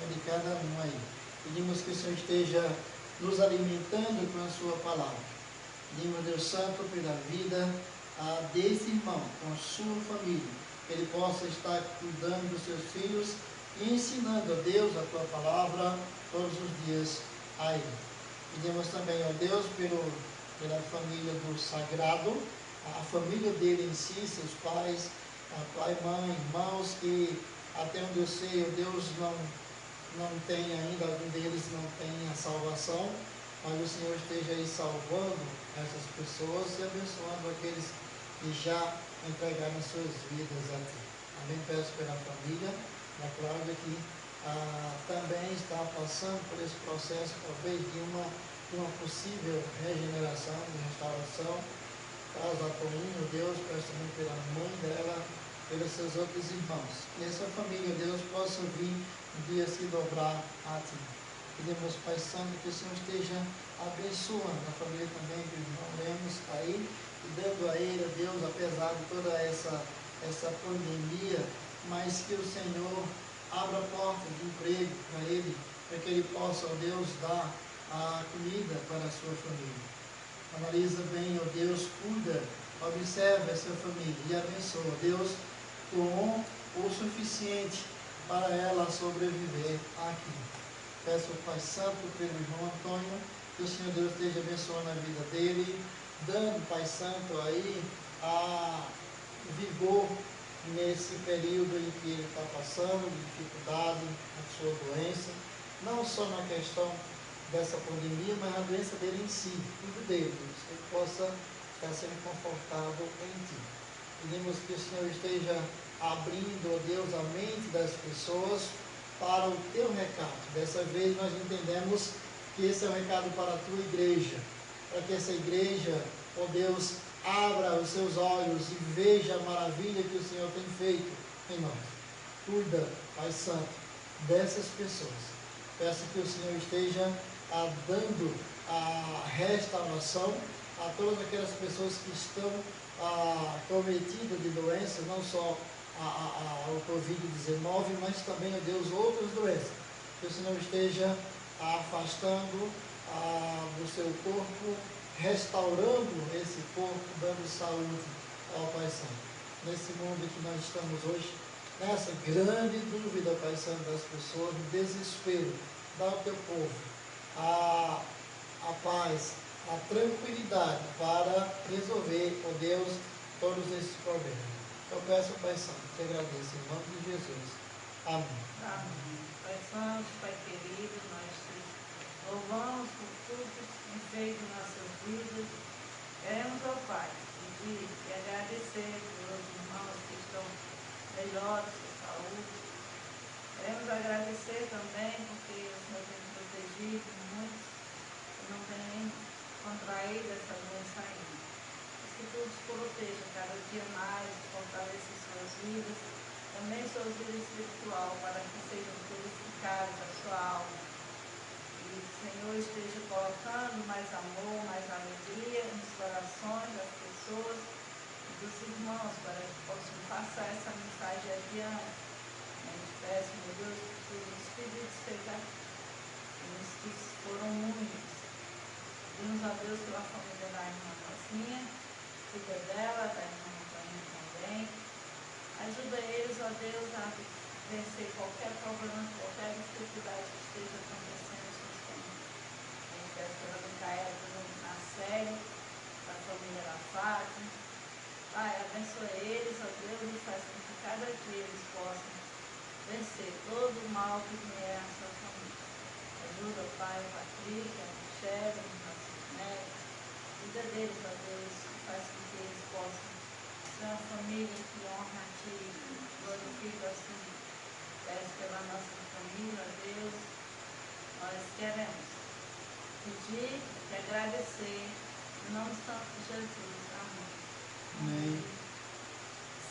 S1: de cada um aí. Pedimos que o Senhor esteja nos alimentando com a sua palavra. Pedimos, Deus Santo, pela vida desse irmão, com a sua família, que ele possa estar cuidando dos seus filhos e ensinando, ó Deus, a tua palavra todos os dias a ele. Pedimos também, ó Deus, pela família do Sagrado, a família dele em si, seus pais, pai, mãe, irmãos, que até onde eu sei, ó Deus, não tem ainda, algum deles não tem a salvação, mas o Senhor esteja aí salvando essas pessoas e abençoando aqueles que já entregaram suas vidas a Ti. Também peço pela família da Cláudia, que também está passando por esse processo, talvez, de uma possível regeneração, de restauração. Caso a Toninho, Deus, peço também pela mãe dela, pelos seus outros irmãos. Que essa família, Deus, possa vir um dia se dobrar a Ti. Pedimos, Pai Santo, que o Senhor esteja abençoando a família também, que o irmão Lemos está aí, e dando a ele, Deus, apesar de toda essa pandemia, mas que o Senhor abra a porta de emprego para ele, para que ele possa, ó Deus, dar a comida para a sua família. Analisa bem, ó Deus, cuida, observa essa família e abençoa, Deus, com o suficiente para ela sobreviver aqui. Peço ao Pai Santo pelo irmão Antônio, que o Senhor Deus esteja abençoando a vida dele, dando, Pai Santo, aí a vigor nesse período em que ele está passando, de dificuldade, a sua doença, não só na questão dessa pandemia, mas a doença dele em si, tudo dele, que ele possa estar sendo confortável em Ti. Pedimos que o Senhor esteja abrindo, ó Deus, a mente das pessoas para o Teu recado. Dessa vez nós entendemos que esse é um recado para a Tua igreja, para que essa igreja, ó Deus, abra os seus olhos e veja a maravilha que o Senhor tem feito em nós. Cuida, Pai Santo, dessas pessoas. Peço que o Senhor esteja dando a restauração a todas aquelas pessoas que estão cometidas de doenças, não só o Covid-19, mas também, ó Deus, outras doenças. Que o Senhor esteja afastando do seu corpo, restaurando esse corpo, dando saúde ao Pai Santo. Nesse mundo que nós estamos hoje, nessa grande dúvida, Pai Santo, das pessoas, no desespero, dá ao Teu povo a paz, a tranquilidade para resolver, ó Deus, todos esses problemas. Eu peço, Pai Santo, te agradeço em nome de Jesus. Amém.
S4: Amém. Pai Santo, Pai querido, nós te louvamos por tudo que tem feito em nossas vidas. Queremos, ó Pai, pedir e agradecer pelos irmãos que estão melhores de saúde. Queremos agradecer também porque o Senhor tem protegido muitos que não têm contraído essa doença ainda. Que tu os proteja cada dia mais, fortaleça suas vidas, também suas vidas espiritual, para que sejam purificadas a sua alma. E o Senhor esteja colocando mais amor, mais alegria nos corações das pessoas e dos irmãos, para que possam passar essa mensagem adiante. A gente peço, meu Deus, por os pedidos feitos, que foram muitos. Pedimos a Deus pela família da irmã Rosinha, cuida dela, da irmã Antônia também. Ajuda eles, ó Deus, a vencer qualquer problema, qualquer dificuldade que esteja acontecendo em suas famílias. A gente pede pela Micaela, pelo Marcelo, da família da Fátima. Pai, abençoe eles, ó Deus, e faz com que cada dia eles possam vencer todo o mal que vier à sua família. Ajuda, Pai, a Patrícia, a Michelle, os nossos netos. Cuida deles, ó Deus, e faz com que eles possam ser uma família que honra a Ti, glorifica assim. Peço pela nossa família, ó Deus, nós queremos pedir e agradecer em nome do Santo Jesus. Amém.
S1: Amém.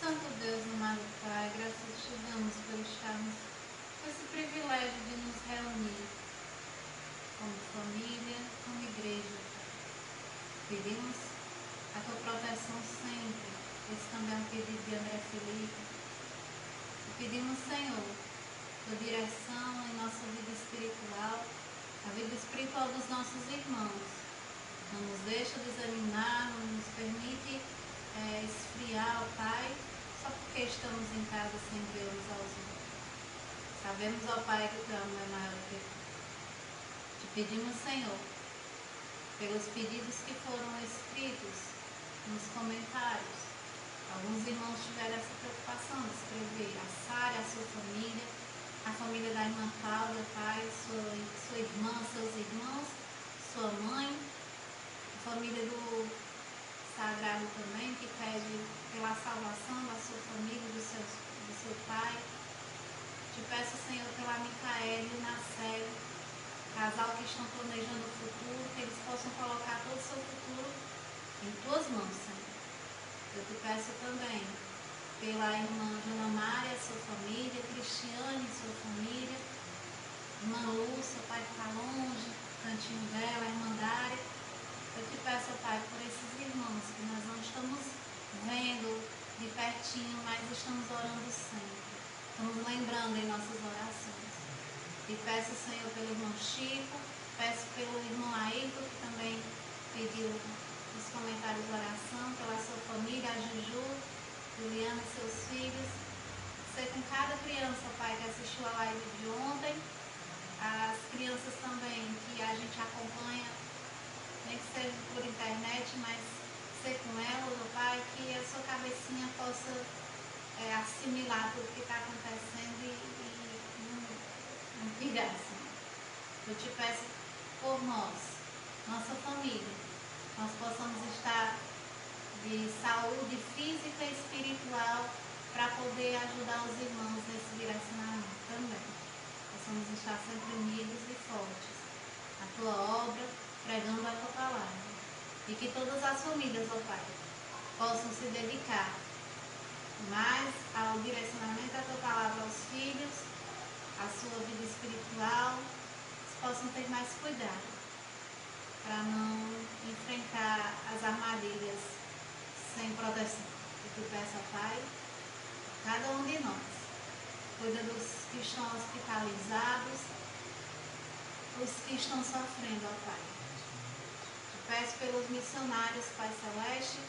S5: Santo Deus, amado Pai, graças te damos por estarmos com esse privilégio de nos reunir como família, como igreja. Pedimos a tua proteção sempre. Esse também é um pedido de André Felipe. E pedimos, Senhor, tua direção em nossa vida espiritual, a vida espiritual dos nossos irmãos. Não nos deixa desanimar, não nos permite esfriar, ó Pai, só porque estamos em casa sem ver uns aos outros. Sabemos, ó Pai, que o teu amor é maior do que tu. Te pedimos, Senhor, pelos pedidos que foram escritos nos comentários. Alguns irmãos tiveram essa preocupação de escrever a Sara, a sua família, a família da irmã Cláudia, Pai, sua irmã, seus irmãos, sua mãe, a família do Sagrado também, que pede pela salvação da sua família, do seu pai. Te peço, Senhor, pela Micaela e Nacélio, casal que estão planejando o futuro, que eles possam colocar todo o seu futuro em tuas mãos, Senhor. Eu te peço também pela irmã Dona Maria, sua família, Cristiane e sua família, irmã Lúcia, pai que está longe, cantinho dela, a irmã Dária. Eu te peço, Pai, por esses irmãos que nós não estamos vendo de pertinho, mas estamos orando sempre. Estamos lembrando em nossas orações. E peço, Senhor, pelo irmão Chico, peço pelo irmão seja por internet, mas ser com elas, ó Pai, que a sua cabecinha possa assimilar tudo que está acontecendo e não pirar, Senhor. Eu te peço por nós, nossa família, nós possamos estar de saúde física e espiritual para poder ajudar os irmãos nesse direcionamento também. Possamos estar sempre unidos e fortes na tua obra, pregando a tua palavra. E que todas as famílias, ó Pai, possam se dedicar mais ao direcionamento da tua palavra aos filhos, à sua vida espiritual, possam ter mais cuidado para não enfrentar as armadilhas sem proteção. Eu te peço, ó Pai, cada um de nós, cuida dos que estão hospitalizados, os que estão sofrendo, ó Pai. Te peço pelos missionários, Pai Celeste,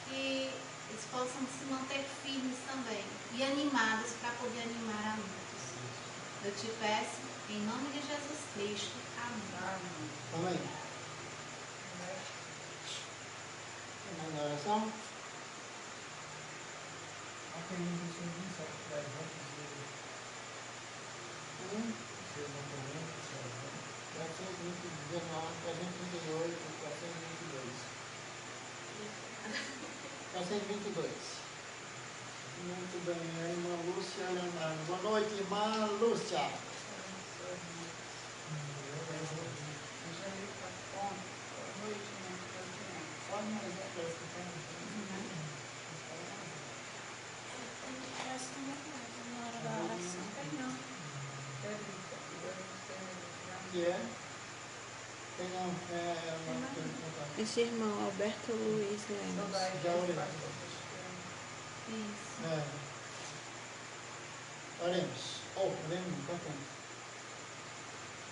S5: que eles possam se manter firmes também e animados para poder animar a muitos. Eu te peço, em nome de Jesus Cristo. Amém.
S1: Amém. Na oração?
S2: A pergunta sobre isso, só para vocês não comentam,
S1: 419, 438, 422. Muito bem, a irmã Lúcia lembrando. Boa noite, irmã Lúcia.
S3: Esse irmão Alberto Luiz Lemos.
S1: Já orei.
S5: Isso.
S1: Oremos. Oremos, cantamos.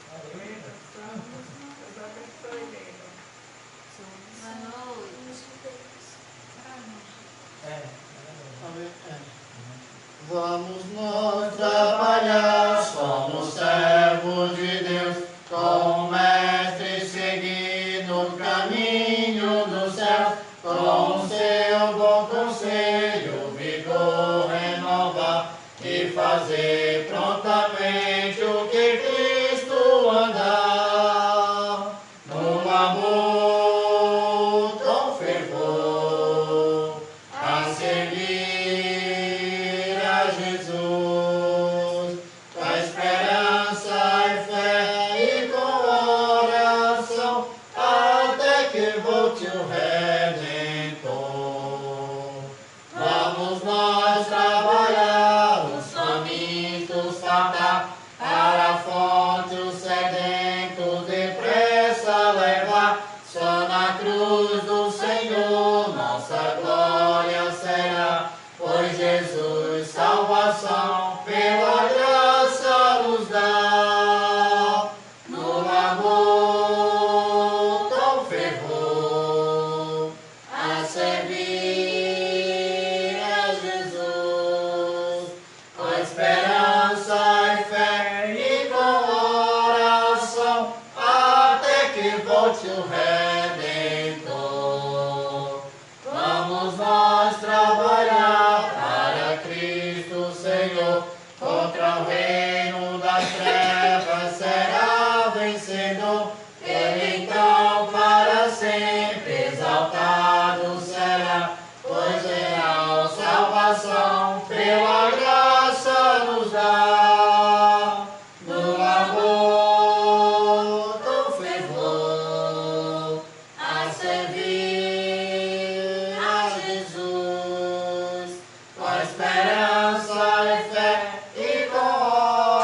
S5: Boa noite.
S1: Vamos nós trabalhar, somos servos de Deus, com o Mestre seguir no caminho do céu, com seu bom conselho, vigor renovar e fazer prontamente o que Cristo andar, no amor com fervor, a servir a Jesus, com a esperança e fé e com oração, até que volte o Redentor. Vamos nós trabalhar, os famintos fartar, para a fonte os sedentos depressa levar, só na cruz do Senhor nossa glória será, pois Jesus salvação pela graça nos dá, no amor com fervor, a servir a Jesus, com esperança e fé e com oração, até que volte o Redentor. Vamos nós trabalhar para Cristo Senhor, contra o reino das trevas será vencedor. Ele então para sempre exaltado será, pois real salvação pela graça nos dá, no amor com fervor, a servir a Jesus, com a esperança e fé e com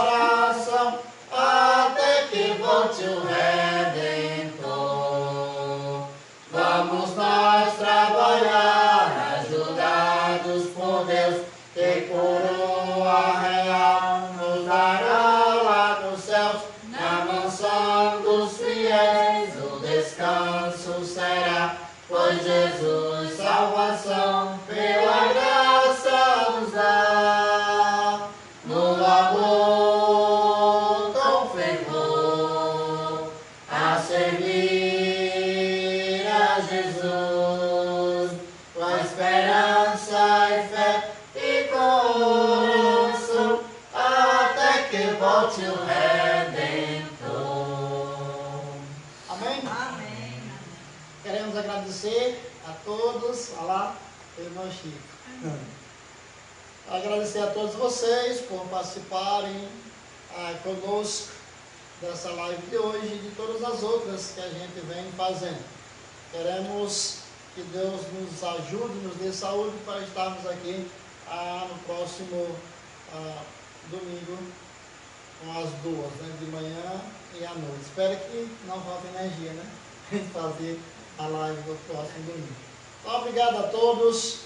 S1: oração, até que volte o Redentor. Vamos nós trabalhar, ajudados por Deus, que coroa real nos dará lá nos céus, na mansão dos fiéis o descanso será, pois Jesus salvação pela graça nos dá, no amor com fervor, a servir Amém?
S4: Amém.
S1: Queremos agradecer a todos. Olha lá, o irmão Chico. Agradecer a todos vocês por participarem conosco dessa live de hoje e de todas as outras que a gente vem fazendo. Queremos que Deus nos ajude, nos dê saúde para estarmos aqui no próximo domingo com as duas, né, de manhã e à noite. Espero que não falte energia, né? Fazer a live do próximo domingo. Então, obrigado a todos.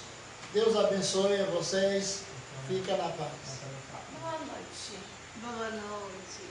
S1: Deus abençoe a vocês. Fica na paz.
S3: Boa noite.
S5: Boa noite.